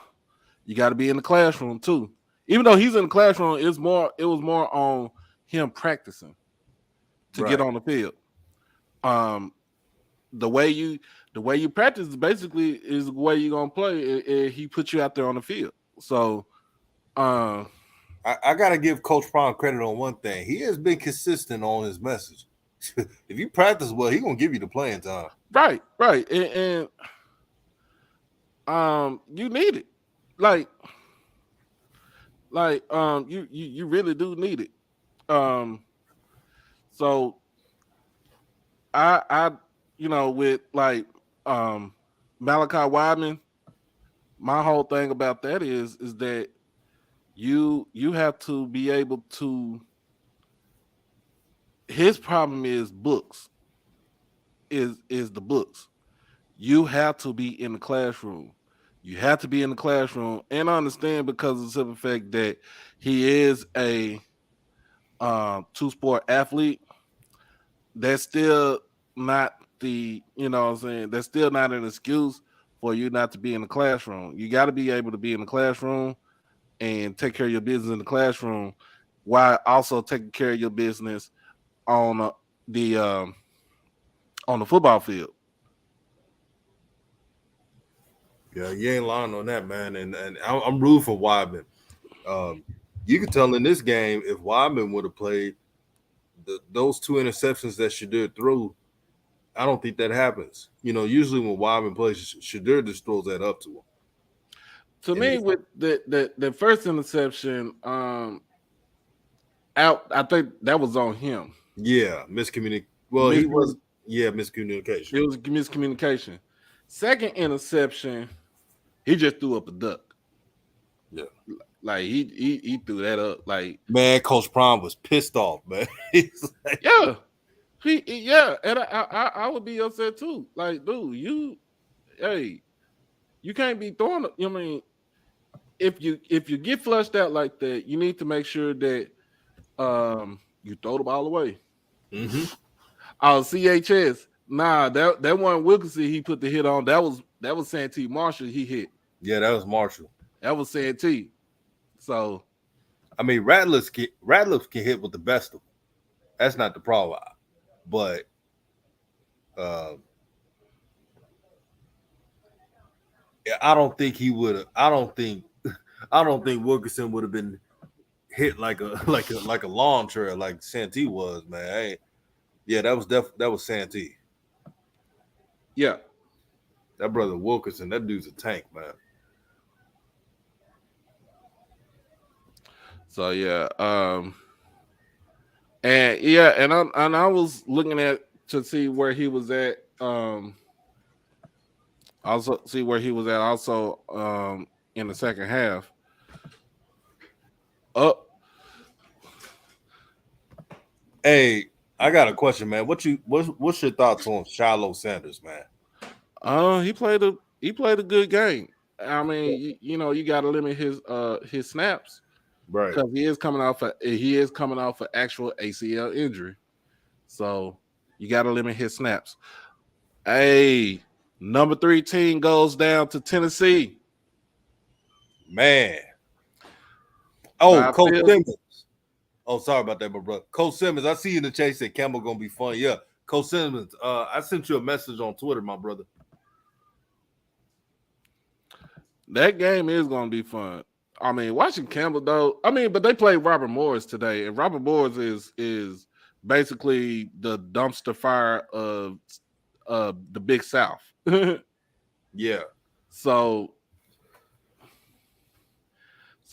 You got to be in the classroom too. Even though he's in the classroom, it's more. It was more on him practicing to get Right. on the field. Um, the way you practice basically is the way you're gonna play. He put you out there on the field. So, uh, I got to give Coach Prime credit on one thing. He has been consistent on his message. If you practice well, he going to give you the playing time. right, and you need it. Like you really do need it. Um, so I with like Malachi Wideman, my whole thing about that is that you have to be able to. His problem is books. Is the books. You have to be in the classroom. You have to be in the classroom, and I understand because of the simple fact that he is a two-sport athlete. That's still not what I'm saying, that's still not an excuse for you not to be in the classroom. You got to be able to be in the classroom and take care of your business in the classroom while also taking care of your business on the on the football field. Yeah, you ain't lying on that, man. And I'm rooting for Wyman. You can tell in this game if Wyman would have played those 2 interceptions that Shadur threw, I don't think that happens. Usually when Wyman plays, Shadur just throws that up to him. To And me, with the first interception, out, I think that was on him. yeah, miscommunication. Well, he was, miscommunication. It was miscommunication. Second interception, he just threw up a duck. Yeah, like he threw that up. Like, man, Coach Prime was pissed off, man. He's like, and I would be upset too. Like, dude, you can't be throwing. I mean, if you get flushed out like that, you need to make sure that you throw the ball away. mm-hmm. CHS. Nah, that one Wilkinson he put the hit on. That was Santee Marshall he hit. Yeah, that was Marshall. That was Santee. So, I mean, Ratliff can hit with the best of them. That's not the problem. But I don't think he would have. I don't think Wilkinson would have been hit like a lawn chair like Santee was, man. That was Santee. Yeah. That brother Wilkinson, that dude's a tank, man. So and I was looking at to see where he was at. Also see where he was at also in the second half. Hey, I got a question, man. What's your thoughts on Shiloh Sanders, man? He played a good game. I mean, you got to limit his snaps, right? Because he is coming off an actual ACL injury, so you got to limit his snaps. Hey, number 3 team goes down to Tennessee. Man. Oh, Coach Simmons. Oh, sorry about that, my brother. Coach Simmons, I see you in the chase that Campbell gonna be fun. Yeah, Coach Simmons. I sent you a message on Twitter, my brother. That game is gonna be fun. I mean, watching Campbell though. I mean, but they played Robert Morris today, and Robert Morris is basically the dumpster fire of the Big South. Yeah. So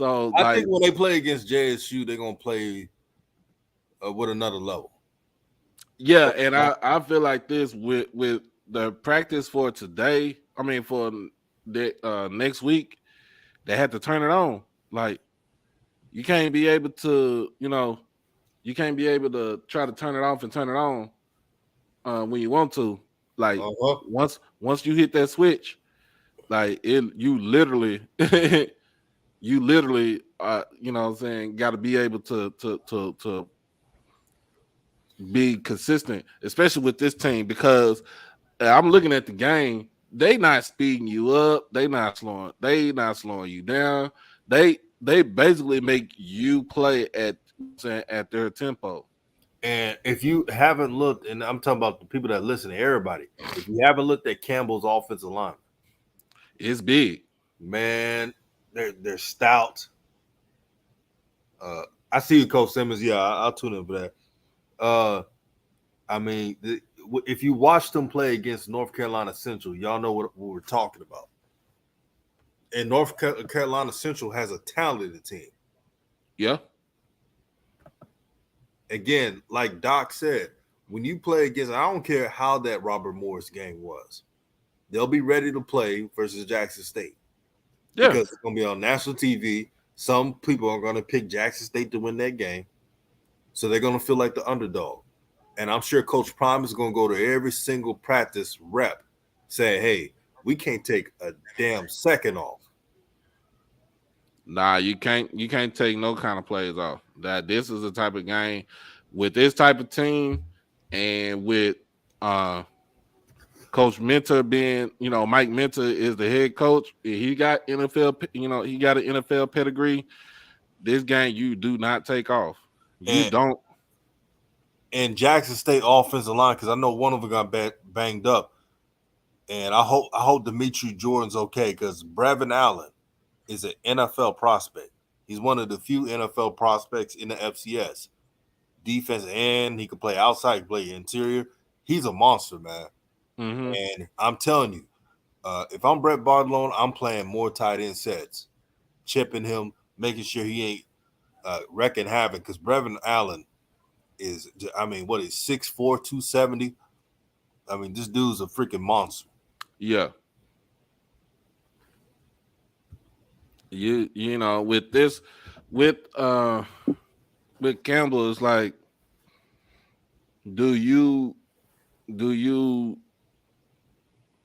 I think when they play against JSU, they're gonna play with another level. Yeah, and I feel like this with the practice for today. I mean, for the next week, they had to turn it on. Like, you can't be able to, you can't be able to try to turn it off and turn it on when you want to. Like, once you hit that switch, like you literally you know what I'm saying, got to be able to be consistent, especially with this team, because I'm looking at the game. They not speeding you up. They not slowing you down. They basically make you play at their tempo. And if you haven't looked, and I'm talking about the people that listen to everybody, if you haven't looked at Campbell's offensive line, it's big, man. They're stout. I see you, Coach Simmons. Yeah, I'll tune in for that. I mean, if you watch them play against North Carolina Central, y'all know what we're talking about. And North Carolina Central has a talented team. Yeah. Again, like Doc said, when you play against, I don't care how that Robert Morris game was, they'll be ready to play versus Jackson State. Yeah. Because it's going to be on national TV. Some people are going to pick Jackson State to win that game. So they're going to feel like the underdog. And I'm sure Coach Prime is going to go to every single practice rep saying, hey, we can't take a damn second off. Nah, you can't take no kind of plays off. That this is the type of game with this type of team and with Coach Mentor being, Mike Mentor is the head coach. He got NFL, he got an NFL pedigree. This game you do not take off. You don't. And Jackson State offensive line, because I know one of them got banged up. And I hope Dimitri Jordan's okay, because Brevin Allen is an NFL prospect. He's one of the few NFL prospects in the FCS. Defense end, he can play outside, he can play interior. He's a monster, man. Mm-hmm. And I'm telling you, if I'm Brett Bartlone, I'm playing more tight end sets, chipping him, making sure he ain't wrecking havoc. Because Brevin Allen is, what is 6'4", 270? I mean, this dude's a freaking monster. Yeah. You know, with this, with Campbell, it's like, do you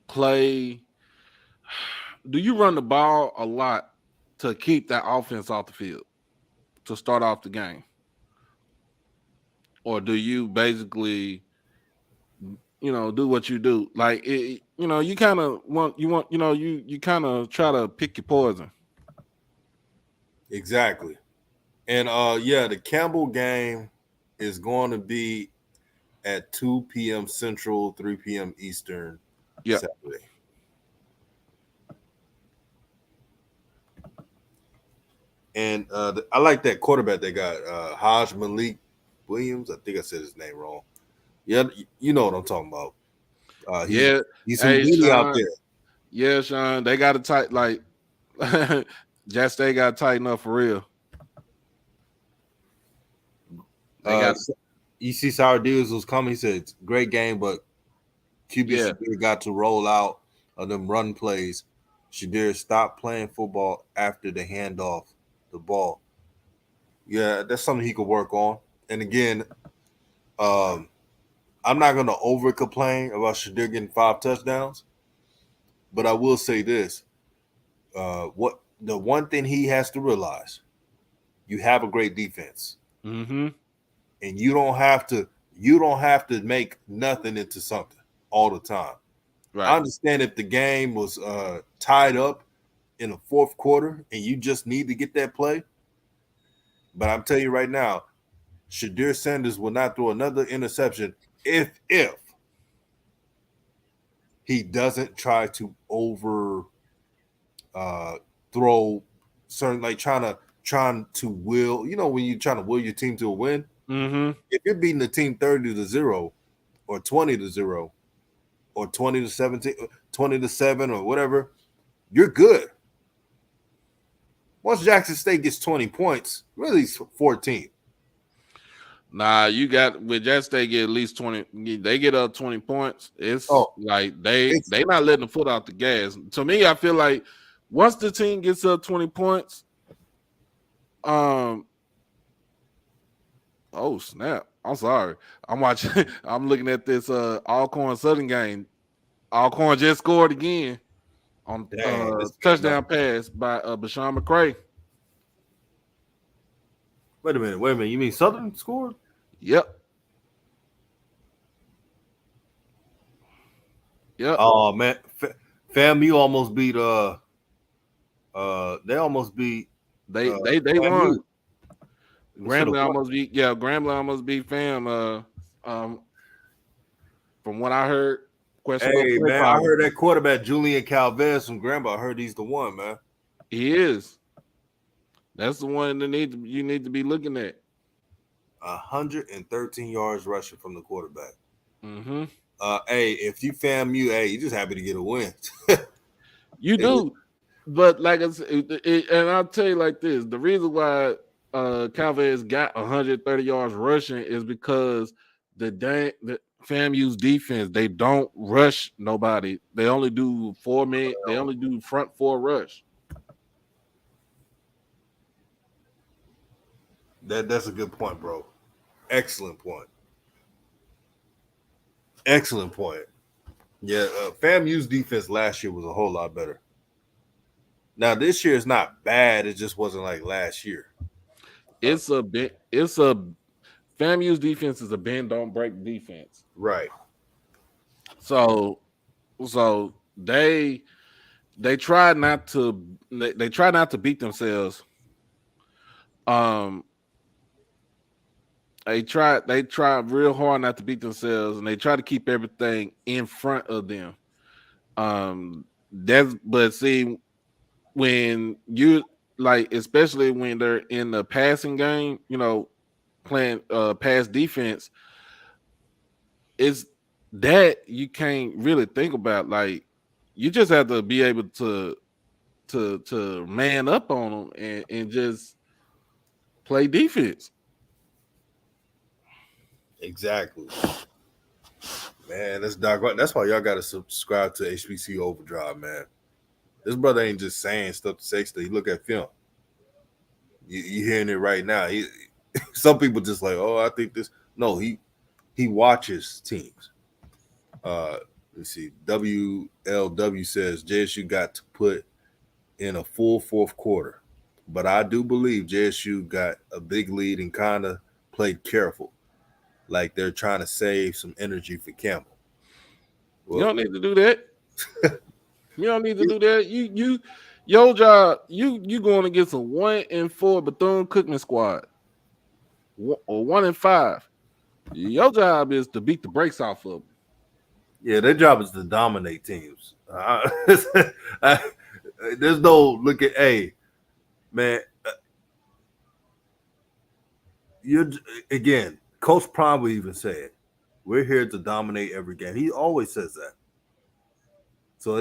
play? Do you run the ball a lot to keep that offense off the field to start off the game, or do you basically, do what you do? Like you kind of you kind of try to pick your poison. Exactly. And the Campbell game is going to be at 2 p.m. Central, 3 p.m. Eastern, Saturday. And I like that quarterback they got, Haj Malik Williams. I think I said his name wrong. Yeah, you know what I'm talking about. He's Houdini out there. Yeah, Sean, they got to tight like Jack State got to tighten up for real. You see Sour Deals was coming. He said it's a great game, but QB Shadir got to roll out of them run plays. Shadir stopped playing football after the handoff the ball. Yeah, that's something he could work on. And again, I'm not going to over complain about Shadir getting 5 touchdowns, but I will say this: what the one thing he has to realize, you have a great defense, and you don't have to make nothing into something all the time. Right. I understand if the game was tied up in the fourth quarter and you just need to get that play, but I'm telling you right now, Shadir Sanders will not throw another interception if he doesn't try to over throw certain, like trying to will, when you're trying to will your team to a win. If you're beating the team 30-0 or 20-0 or 20-17, 20-7 or whatever, you're good. Once Jackson State gets 20 points, really 14. Nah, you got with Jackson State get at least 20. They get up 20 points. It's like they not letting the foot off the gas. To me, I feel like once the team gets up 20 points, oh snap! I'm sorry. I'm watching. I'm looking at this Alcorn Southern game. Alcorn just scored again on touchdown pass by Bashawn McCray. Wait a minute. You mean Southern scored? Yep. Oh man, FAMU almost beat they almost beat they won. Grambling almost beat FAM. From what I heard, hey man, I heard that quarterback Julian Calvez from Grambling. I heard he's the one, man. He is. That's the one that you need to be looking at. 113 yards rushing from the quarterback. Hey, if you FAMU, you're just happy to get a win. You do, but like I said, and I'll tell you like this: the reason why Calvez got 130 yards rushing is because the FAMU's defense, they don't rush nobody. They only do 4 men. They only do front 4 rush. That's a good point, bro. Excellent point. Yeah, FAMU's defense last year was a whole lot better. Now this year is not bad. It just wasn't like last year. It's a FAMU's defense is a bend don't break defense. Right. So they try not to beat themselves. They try real hard not to beat themselves, and they try to keep everything in front of them. But see, when you like, especially when they're in the passing game, playing pass defense, it's that you can't really think about. Like, you just have to be able to man up on them and just play defense. Exactly. Man, that's Doc. That's why y'all got to subscribe to HBCU Overdrive, man. This brother ain't just saying stuff to say stuff. He look at film. You hearing it right now. Some people just like, oh, I think this. No, he watches teams. Let's see. WLW says JSU got to put in a full fourth quarter, but I do believe JSU got a big lead and kind of played careful, like they're trying to save some energy for Campbell. Well, you don't need to do that. You don't need to do that. Your job. You going against a 1-4 Bethune Cookman squad, or 1-5. Your job is to beat the brakes off of them. Yeah, their job is to dominate teams. There's no look at, hey, man. You're again. Coach Prime will even say it. We're here to dominate every game. He always says that. So,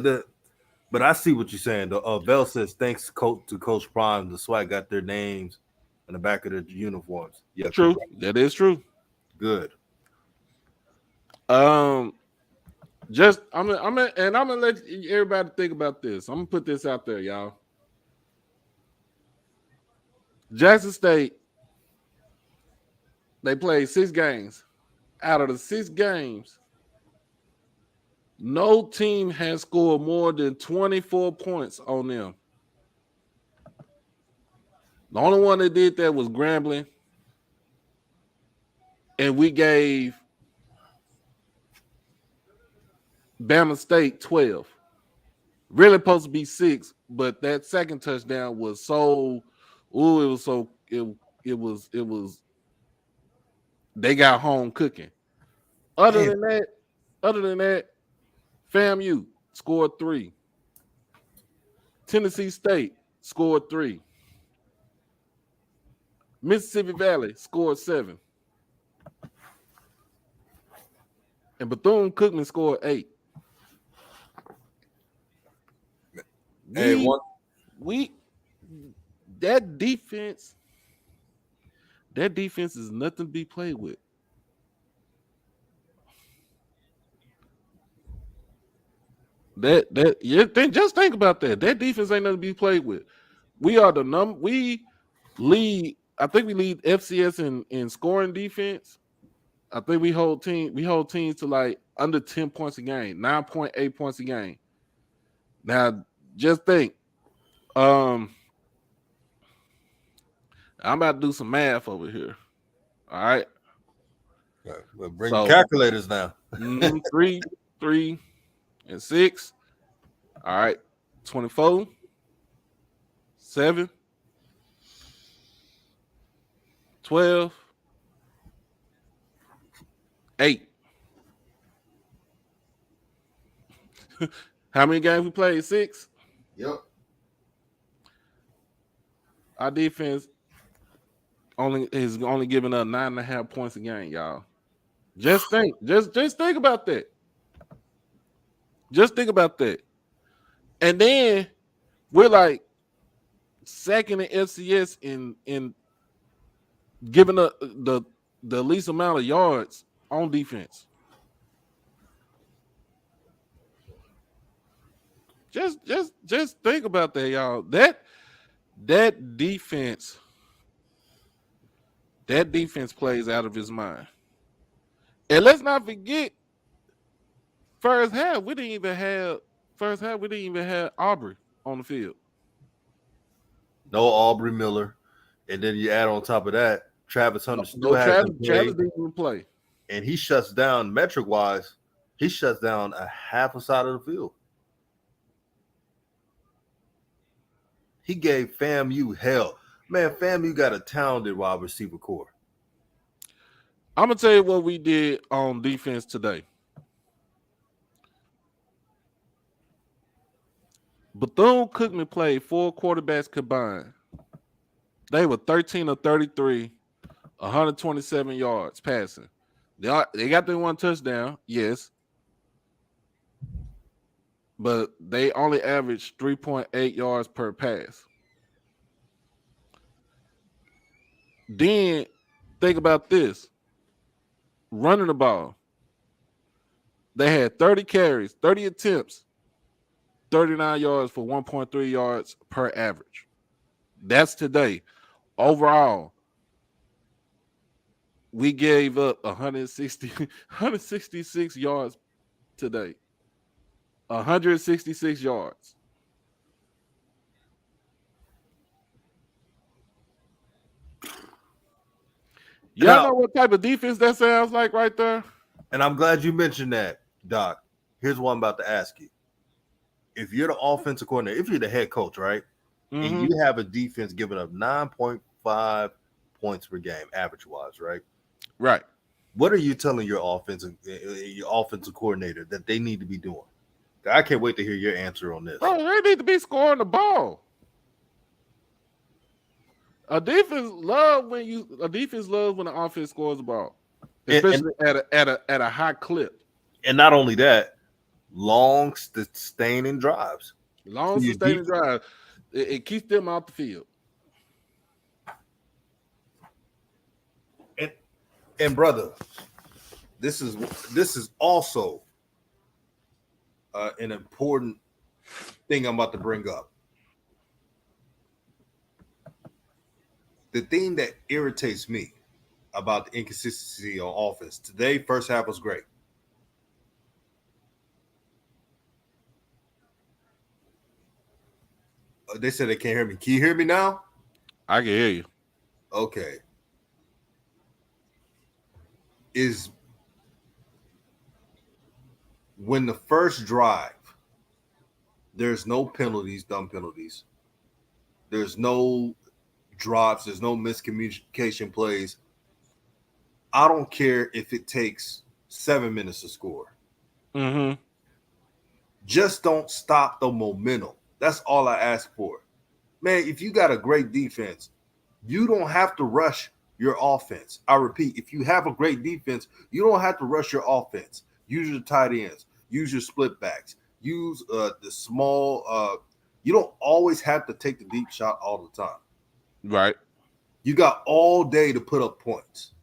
but I see what you're saying. Bell says thanks to Coach Prime, the SWAC got their names on the back of their uniforms. Yeah, true. That is true. Good. I'm gonna let everybody think about this. I'm gonna put this out there, y'all. Jackson State, they played 6 games. Out of the 6 games, no team has scored more than 24 points on them. The only one that did that was Grambling, and we gave Bama State 12. Really supposed to be 6, but that second touchdown was it was they got home cooking. Other than that, FAMU scored 3. Tennessee State scored 3. Mississippi Valley scored 7. And Bethune Cookman scored 8. That defense is nothing to be played with. Just think about that. That defense ain't nothing to be played with. We are we lead. I think we lead FCS in scoring defense. I think we hold teams to like under 10 points a game, 9.8 points a game. Now, just think. I'm about to do some math over here. All right. Well, bring calculators now. 3, and 6. All right. 24. 7. 12. 8. How many games we played? 6. Yep. Our defense is only giving up 9.5 points a game, y'all. Just think about that. Just think about that. And then we're like second in FCS in giving up the least amount of yards on defense. Just think about that, y'all. That defense plays out of his mind. And let's not forget, First half, we didn't even have Aubrey on the field. No Aubrey Miller, and then you add on top of that, Travis Hunter still No hasn't Travis played, didn't even play. and he shuts down metric wise. He shuts down a half a side of the field. He gave FAMU hell. Man, FAMU got a talented wide receiver core. I'm gonna tell you what we did on defense today. Bethune Cookman played 4 quarterbacks combined. They were 13 of 33, 127 yards passing. They got their 1 touchdown, yes, but they only averaged 3.8 yards per pass. Then think about this. Running the ball. They had 30 carries, 30 attempts, 39 yards for 1.3 yards per average. That's today. Overall, we gave up 166 yards today. 166 yards. Y'all know what type of defense that sounds like right there? And I'm glad you mentioned that, Doc. Here's what I'm about to ask you. If you're the offensive coordinator, if you're the head coach, right, and you have a defense giving up 9.5 points per game, average-wise, right? Right. What are you telling your offensive coordinator that they need to be doing? I can't wait to hear your answer on this. Bro, they need to be scoring the ball. A defense loves when the offense scores the ball, especially at a high clip. And not only that, long sustaining drives. Long sustaining drives. It keeps them out the field. And brother, this is also an important thing I'm about to bring up. The thing that irritates me about the inconsistency on offense today, first half was great. They said they can't hear me. Can you hear me now? I can hear you. Okay. Is when the first drive, there's no penalties, dumb penalties. There's no drops. There's no miscommunication plays. I don't care if it takes 7 minutes to score. Mm-hmm. Just don't stop the momentum. That's all I ask for. Man, if you got a great defense, you don't have to rush your offense. I repeat, if you have a great defense, you don't have to rush your offense. Use your tight ends. Use your split backs. Use the small you don't always have to take the deep shot all the time. Right. You got all day to put up points.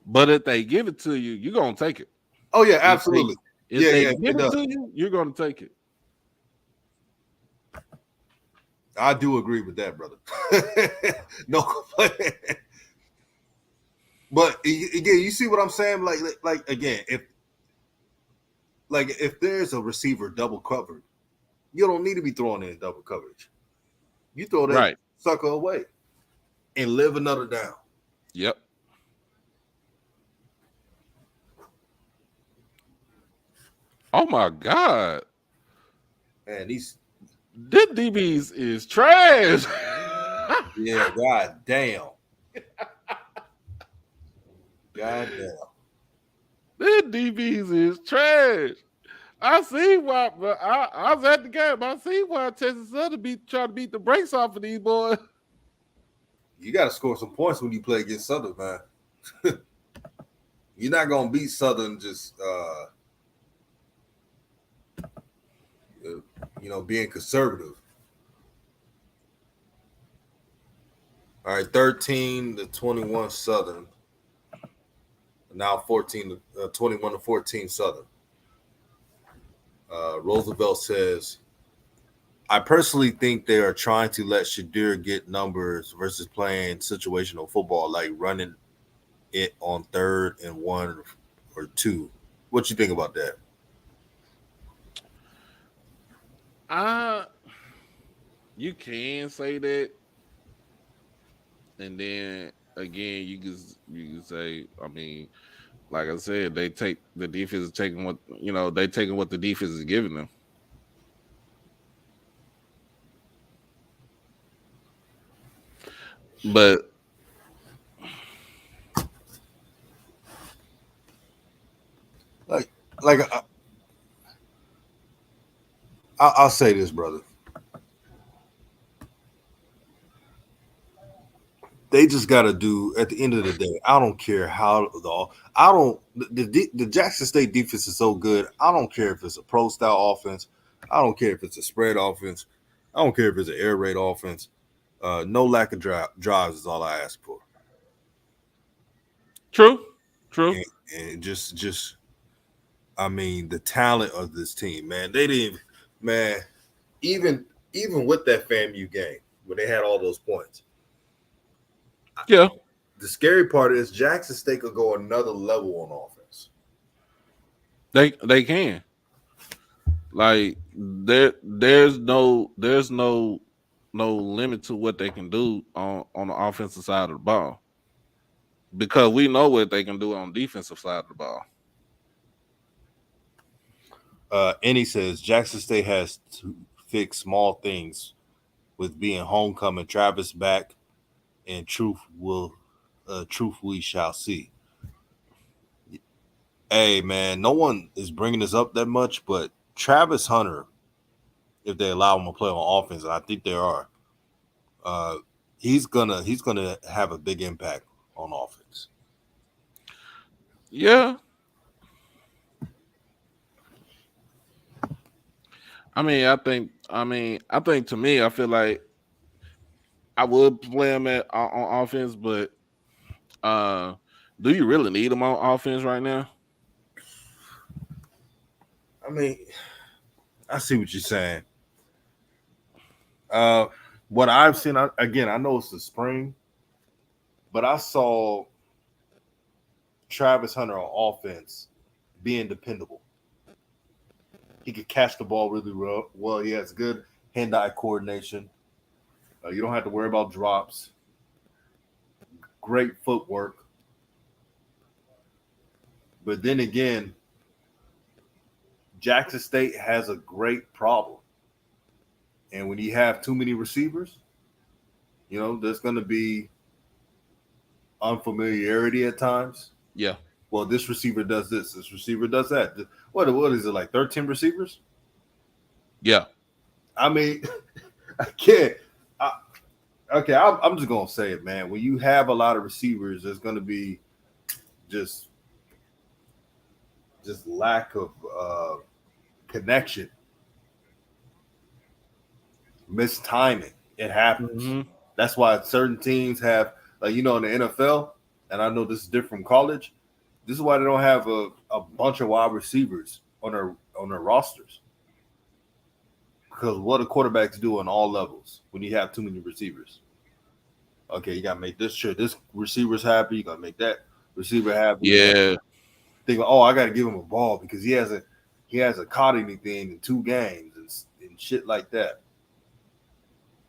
But if they give it to you, you're going to take it. Oh, yeah, absolutely. If they give it to you, you're going to take it. I do agree with that, brother. No complaint. But again, you see what I'm saying? Like again, if there's a receiver double covered, you don't need to be throwing in double coverage. You throw that sucker away and live another down. Yep. Oh my God. Man, these DBs is trash. Yeah, god damn. God damn. These DBs is trash. I see why, but I was at the game. I see why Texas Southern trying to beat the brakes off of these boys. You got to score some points when you play against Southern, man. You're not gonna beat Southern just being conservative. All right, 13-21 Southern. Now 21-14 Southern. Roosevelt says, I personally think they are trying to let Shadir get numbers versus playing situational football, like running it on 3rd and 1 or 2. What you think about that? You can say that, and then again, you can say, I mean, like I said, they take the defense is taking what they taking what the defense is giving them. But Like, like I'll say this, brother. They just got to do. At the end of the day, I don't care how the I don't the Jackson State defense is so good. I don't care if it's a pro style offense. I don't care if it's a spread offense. I don't care if it's an air raid offense. No lack of drives is all I ask for. true, true. And just I mean the talent of this team, man. They didn't, man. Even even with that FAMU game where they had all those points, Yeah, the scary part is Jackson State could go another level on offense. they can. Like there's no limit to what they can do on the offensive side of the ball, because we know what they can do on the defensive side of the ball. And he says Jackson State has to fix small things with being homecoming. Travis back, and truth we shall see. Hey man, no one is bringing this up that much, but Travis Hunter, if they allow him to play on offense, and I think they are, uh, he's gonna have a big impact on offense. Yeah, I think to me, I feel like I would play him on offense, but uh, do you really need him on offense right now? I mean, I see what you're saying. Uh, what I've seen, again, I know it's the spring, but I saw Travis Hunter on offense being dependable. He could catch the ball really well. He has good hand-eye coordination. You don't have to worry about drops. Great footwork. But then again, Jackson State has a great problem. And when you have too many receivers, there's going to be unfamiliarity at times. Yeah, Well, this receiver does this receiver does that. What is it, like 13 receivers? yeah, I mean, I can't. Okay, I'm just gonna say it, man. When you have a lot of receivers, there's gonna be just lack of connection, mistiming. It happens. hmm That's why certain teams have, like, in the NFL, and I know this is different from college. This is why they don't have a bunch of wide receivers on their rosters, because what do quarterbacks do on all levels when you have too many receivers? Okay, you gotta make this sure this receiver's happy. You gotta make that receiver happy. yeah, Think, oh, I gotta give him a ball because he hasn't caught anything in 2 games and shit like that.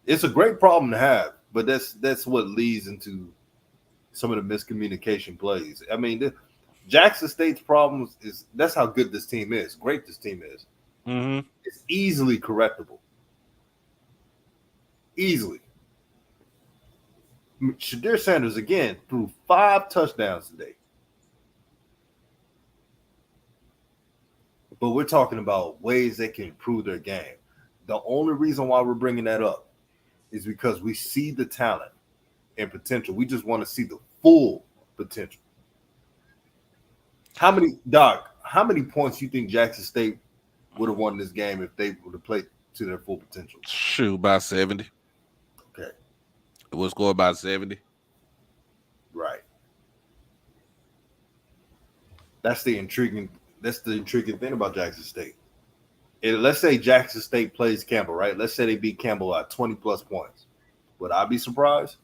It's a great problem to have, but that's what leads into some of the miscommunication plays. I mean, Jackson State's problems is that's how good this team is. Great this team is. hmm It's easily correctable. Easily. Shadir Sanders again threw 5 touchdowns today. But we're talking about ways they can improve their game. The only reason why we're bringing that up is because we see the talent and potential. We just want to see the full potential. How many points do you think Jackson State would have won this game if they would have played to their full potential? Shoot, by 70. Okay, It was scored by 70. right. That's the intriguing thing about Jackson State. Let's say Jackson State plays Campbell, right? Let's say they beat Campbell at 20 plus points. Would I be surprised?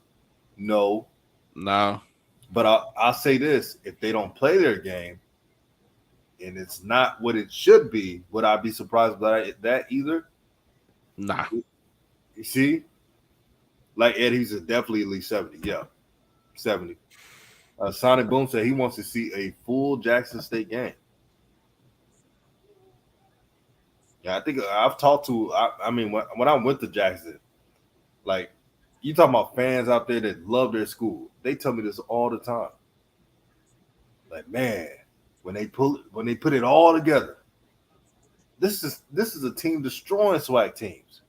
No. No. But I'll say this: if they don't play their game, and it's not what it should be, would I be surprised by that either? Nah. You see, like Ed, he's definitely at least 70. Yeah, 70. Sonic Boom said he wants to see a full Jackson State game. Yeah, I think I've talked to. I mean, when I went to Jackson, like you talking about fans out there that love their school. They tell me this all the time. Like, man, when they put it all together, this is a team destroying SWAC teams,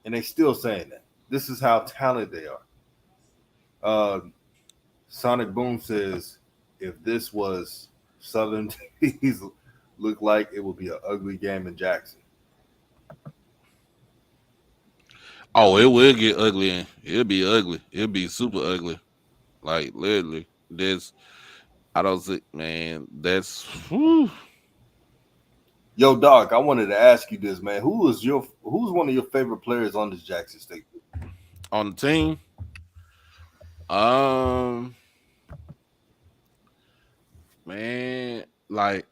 and they still saying that this is how talented they are. Sonic Boom says if this was Southern teams look like, it would be an ugly game in Jackson. Oh, it will get ugly. And it'll be ugly. It'll be super ugly. Like literally, I don't think, man. Whew. Yo, Doc, I wanted to ask you this, man. Who's one of your favorite players on this Jackson State On the team? Man, like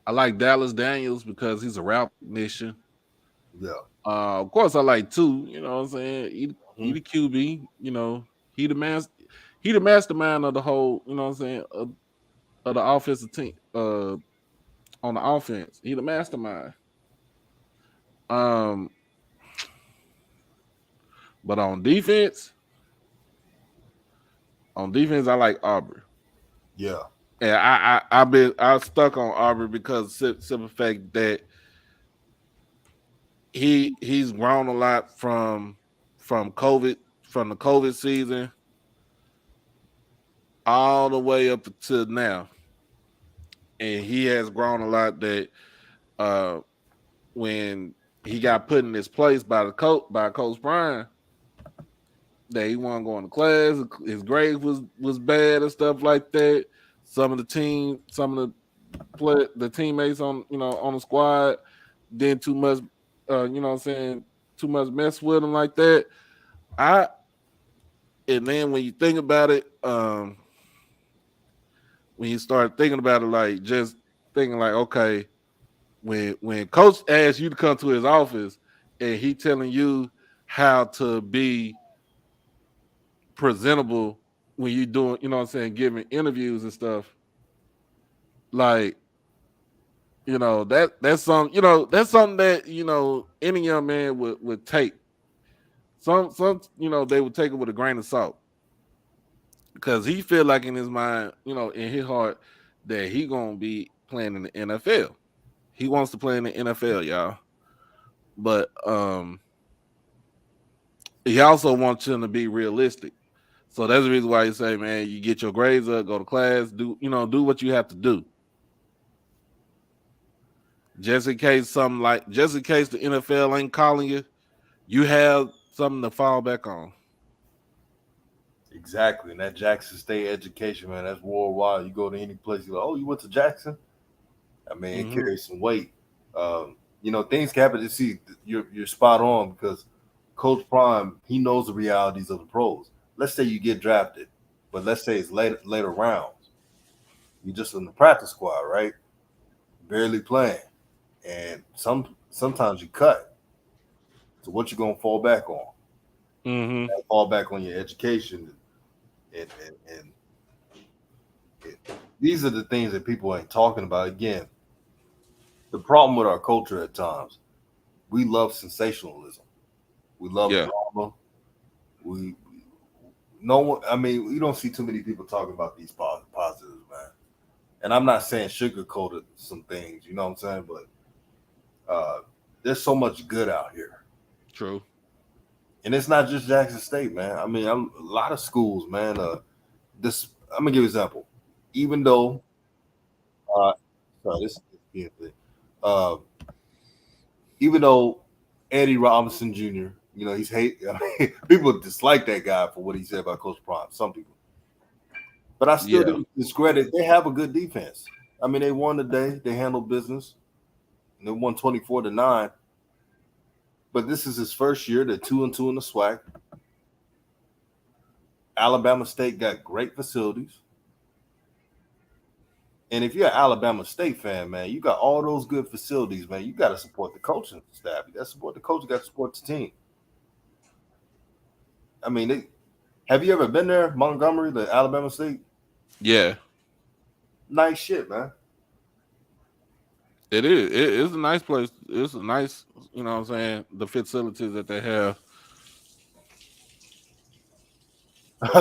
I like Dallas Daniels because he's a route technician. Yeah. Of course, I like two. You know what I'm saying? He the QB. You know, he the mastermind of the whole. You know what I'm saying? Of the offensive team. On the offense, he the mastermind. But on defense, I like Aubrey. Yeah. And I stuck on Aubrey because of the simple fact that he's grown a lot from COVID, from the COVID season all the way up to now. And he has grown a lot that when he got put in his place by Coach Brian, that he wasn't going to class, his grades was bad and stuff like that. Some of the teammates on the squad did too much, too much mess with him like that. And then when you think about it, when you start thinking about it, like just thinking like, okay, when Coach asks you to come to his office and he telling you how to be presentable when you doing, giving interviews and stuff, like, that's something that, any young man would take. Some they would take it with a grain of salt. Because he feel like in his mind, in his heart, that he gonna be playing in the NFL. He wants to play in the NFL, y'all. But he also wants him to be realistic. So that's the reason why you say, man, you get your grades up, go to class, do what you have to do. Just in case the NFL ain't calling you, you have something to fall back on. Exactly. And that Jackson State education, man, that's worldwide. You go to any place, you're like, oh, you went to Jackson? I mean, it carries some weight. Things can happen. You see, you're spot on because Coach Prime, he knows the realities of the pros. Let's say you get drafted, but let's say it's later rounds. You're just in the practice squad, right? Barely playing. And sometimes you cut. So what you gonna fall back on? Fall back on your education, and these are the things that people ain't talking about. Again, the problem with our culture at times, we love sensationalism. We love drama. We don't see too many people talking about these positives, man. And I'm not saying sugarcoated some things, you know what I'm saying? But there's so much good out here. True. And it's not just Jackson State, man. I mean, a lot of schools, man. I'm gonna give you an example. Even though, even though Eddie Robinson Jr., he's people dislike that guy for what he said about Coach Prime. Some people, but I still didn't discredit. They have a good defense. I mean, they won today. They handled business. And they won 24-9. But this is his first year. They're 2-2 in the SWAC. Alabama State got great facilities. And if you're an Alabama State fan, man, you got all those good facilities, man. You got to support the coaching staff. You got to support the coach. You got to support the team. I mean, have you ever been there, Montgomery, the Alabama State? Yeah, Nice shit, man. it is. It's a nice place. It's a nice, you know what I'm saying, the facilities that they have.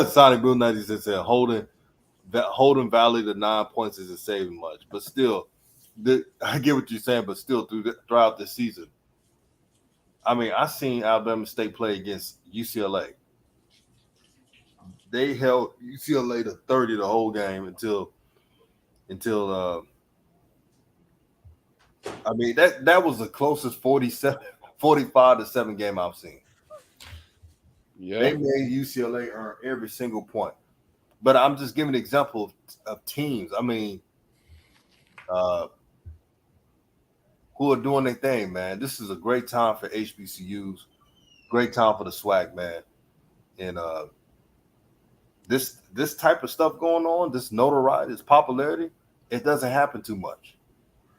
Sonic Blue 96 said Holden Valley the 9 points isn't saving much, but still, I get what you're saying. But still, throughout the season, I mean, I seen Alabama State play against UCLA. They held UCLA to 30 the whole game until I mean that was the closest 45 to 7 game I've seen. Yeah, They made UCLA earn every single point. But I'm just giving an example of teams. I mean, who are doing their thing, man. This is a great time for HBCUs, great time for the SWAC, man. And this type of stuff going on, this notoriety, this popularity, it doesn't happen too much.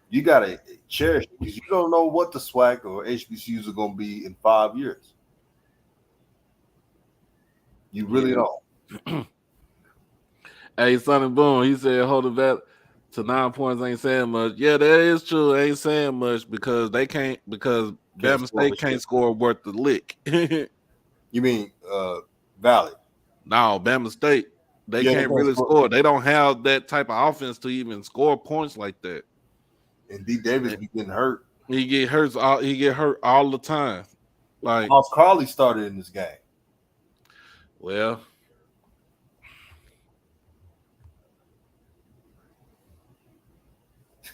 You gotta cherish it because you don't know what the SWAC or HBCUs are going to be in 5 years. You really don't. Hey, Sonny Boom, he said hold it back to 9 points ain't saying much. Yeah, that is true. Ain't saying much because they can't Bama State can't score worth the lick. You mean Valley? No, Bama State. They can't really score. They don't have that type of offense to even score points like that. And D. Davis be getting hurt. He get hurt all the time. Like House Carly started in this game. Well,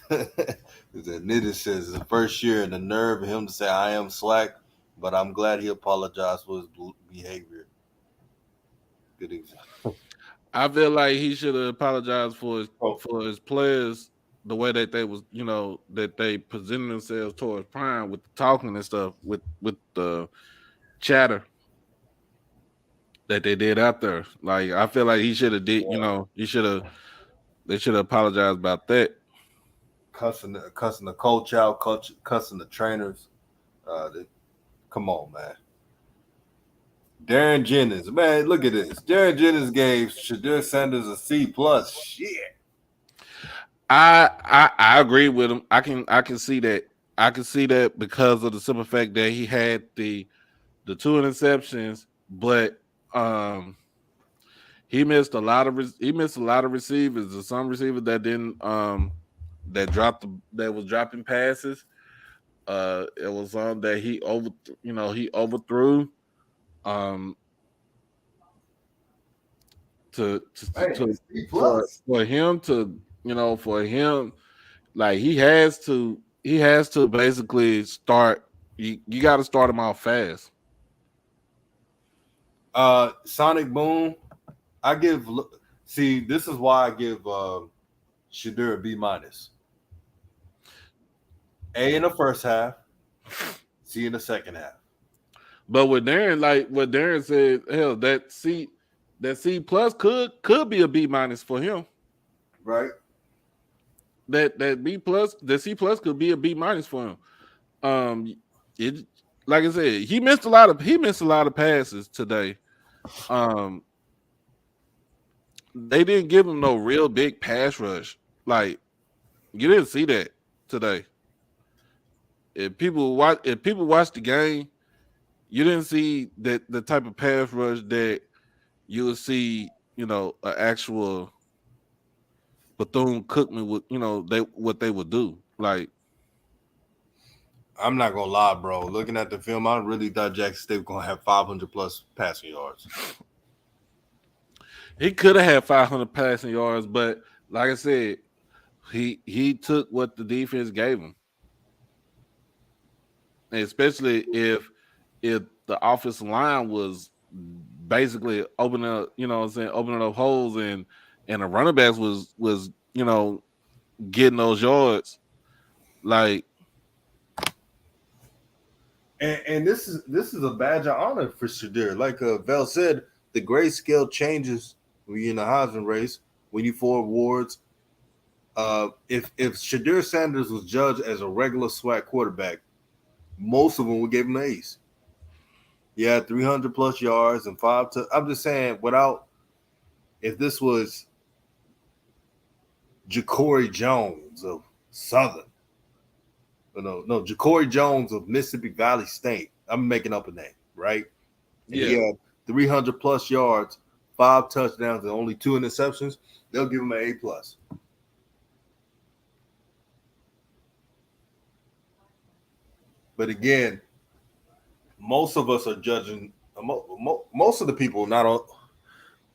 The Nitty says it's the first year and the nerve of him to say I am SWAC, but I'm glad he apologized for his behavior. Good example. I feel like he should have apologized for his players, the way that they was, that they presented themselves towards Prime with the talking and stuff, with the chatter that they did out there. Like I feel like he should have did, they should have apologized about that. Cussing the coach out, cussing the trainers. Come on, man. Darren Jennings, man, look at this. Darren Jennings gave Shadir Sanders a C+. Shit. I agree with him. I can see that. I can see that because of the simple fact that he had the 2 interceptions, but he missed a lot of receivers. There's some receivers that didn't that was dropping passes. It was on that he overthrew. For him, like he has to basically start. You got to start him off fast. Sonic Boom, this is why I give Shadir a B-. A in the first half, C in the second half. But with Darren, like what Darren said, hell, that C plus could be a B- for him. Right. That B plus, the C plus could be a B- for him. It, like I said, he missed a lot of passes today. They didn't give him no real big pass rush. Like you didn't see that today. If people watch the game, you didn't see that the type of pass rush that you would see, an actual Bethune Cookman would, what they would do. Like, I'm not gonna lie, bro. Looking at the film, I really thought Jackson State was gonna have 500 plus passing yards. He could have had 500 passing yards, but like I said, he took what the defense gave him, and especially if the offensive line was basically opening up, opening up holes, and the running backs was getting those yards, like. And this is a badge of honor for Shadir. Like Vel said, the grade scale changes when you're in the Heisman race. When you 4 awards, If Shadir Sanders was judged as a regular SWAC quarterback, most of them would give him an ace. He had 300 plus yards and I'm just saying, if this was Ja'Cory Jones of Southern, no, Ja'Cory Jones of Mississippi Valley State. I'm making up a name, right? And he had 300 plus yards, 5 touchdowns, and only 2 interceptions. They'll give him an A plus. But again, most of us are judging. Most of the people, not all,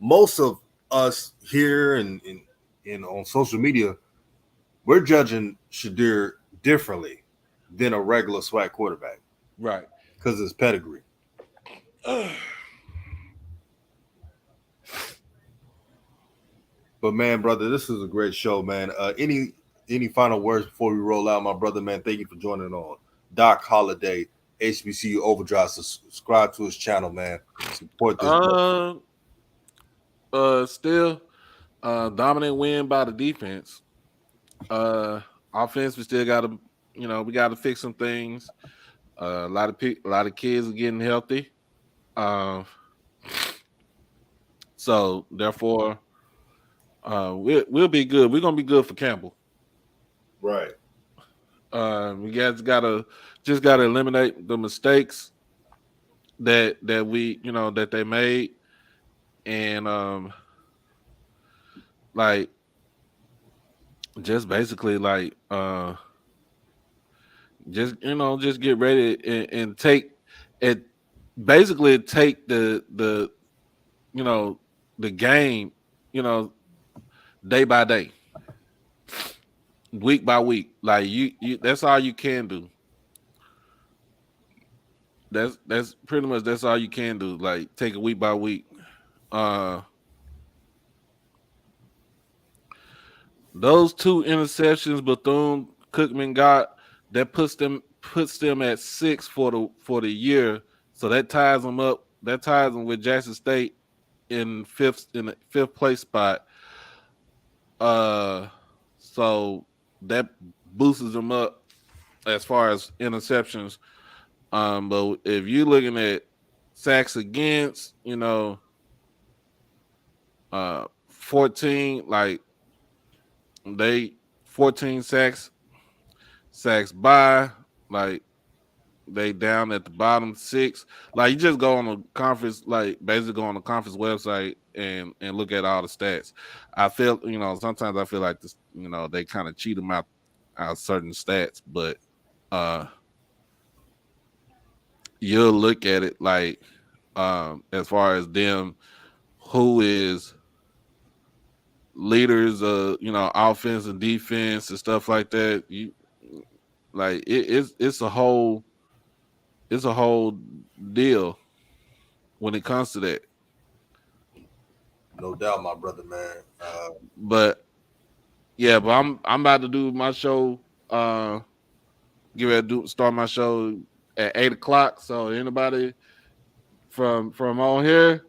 most of us here and on social media, we're judging Shadir differently than a regular SWAC quarterback, right? Because of his pedigree. But man, brother, this is a great show, man. Any final words before we roll out, my brother, man? Thank you for joining on Doc Holiday, HBCU Overdrive. Subscribe to his channel, man. Support this. Still, dominant win by the defense. Offense, we still got to, we got to fix some things. A lot of kids are getting healthy. So therefore, we'll be good. We're gonna be good for Campbell. Right. We guys gotta eliminate the mistakes that we that they made, and like just basically like just get ready and take it. Basically, take the the game day by day, week by week. Like you that's all you can do. That's pretty much that's all you can do. Like take it week by week. Those 2 interceptions Bethune Cookman got, that puts them at 6 for the year. So that ties them up. That ties them with Jackson State in the 5th place spot. So that boosts them up as far as interceptions. But if you're looking at sacks against, 14, like they 14 sacks by, like they down at the bottom 6. Like you just go on a conference, like basically go on the conference website and look at all the stats. I feel, sometimes I feel like this, they kind of cheat them out certain stats, but you'll look at it like as far as them who is leaders of offense and defense and stuff like that. You like it's a whole deal when it comes to that. No doubt, my brother, man. But I'm about to do my show. Get ready to start my show at 8:00. So anybody from on here,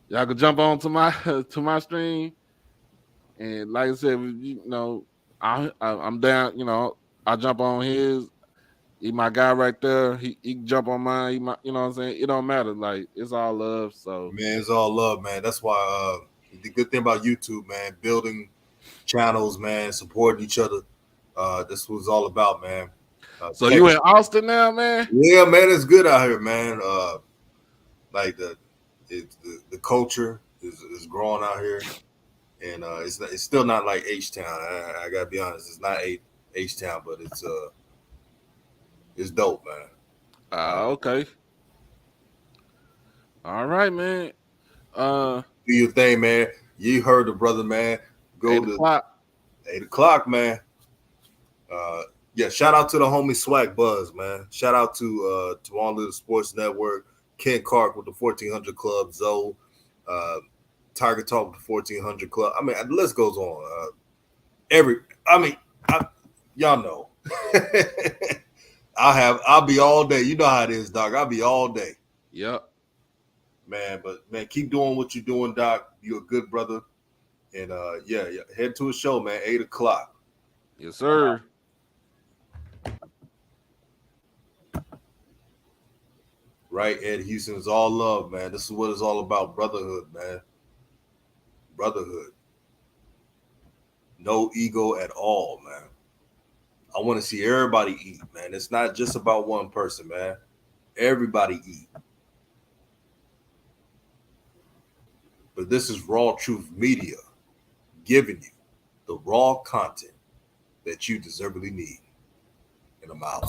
y'all can jump on to my to my stream. And like I said, I'm down. I jump on his. He my guy right there. He can jump on mine. He what I'm saying? It don't matter. Like it's all love. So man, it's all love, man. That's why the good thing about YouTube, man, building channels, man, supporting each other. This was all about, man. So you in Austin now, man? Yeah, man, it's good out here, man. Like the culture is growing out here, and it's still not like H Town. I gotta be honest, it's not H Town, but it's dope, man. Okay. All right, man. Do your thing, man. You heard the brother, man. Go 8 o'clock, man. Yeah, shout out to the homie SWAC Buzz, man. Shout out to All Little Sports Network, Ken Clark with the 1400 Club, Zoe, Tiger Talk with the 1400 Club. I mean, the list goes on. Y'all know. I'll be all day. You know how it is, Doc. I'll be all day. Yep. Man, but man, keep doing what you're doing, Doc. You're a good brother. And head to a show, man, 8 o'clock. Yes, sir. Right, Ed Houston, is all love, man. This is what it's all about, brotherhood, man. Brotherhood. No ego at all, man. I want to see everybody eat, man. It's not just about one person, man. Everybody eat. But this is RawTruth Media giving you the raw content that you deservedly need. And I'm out.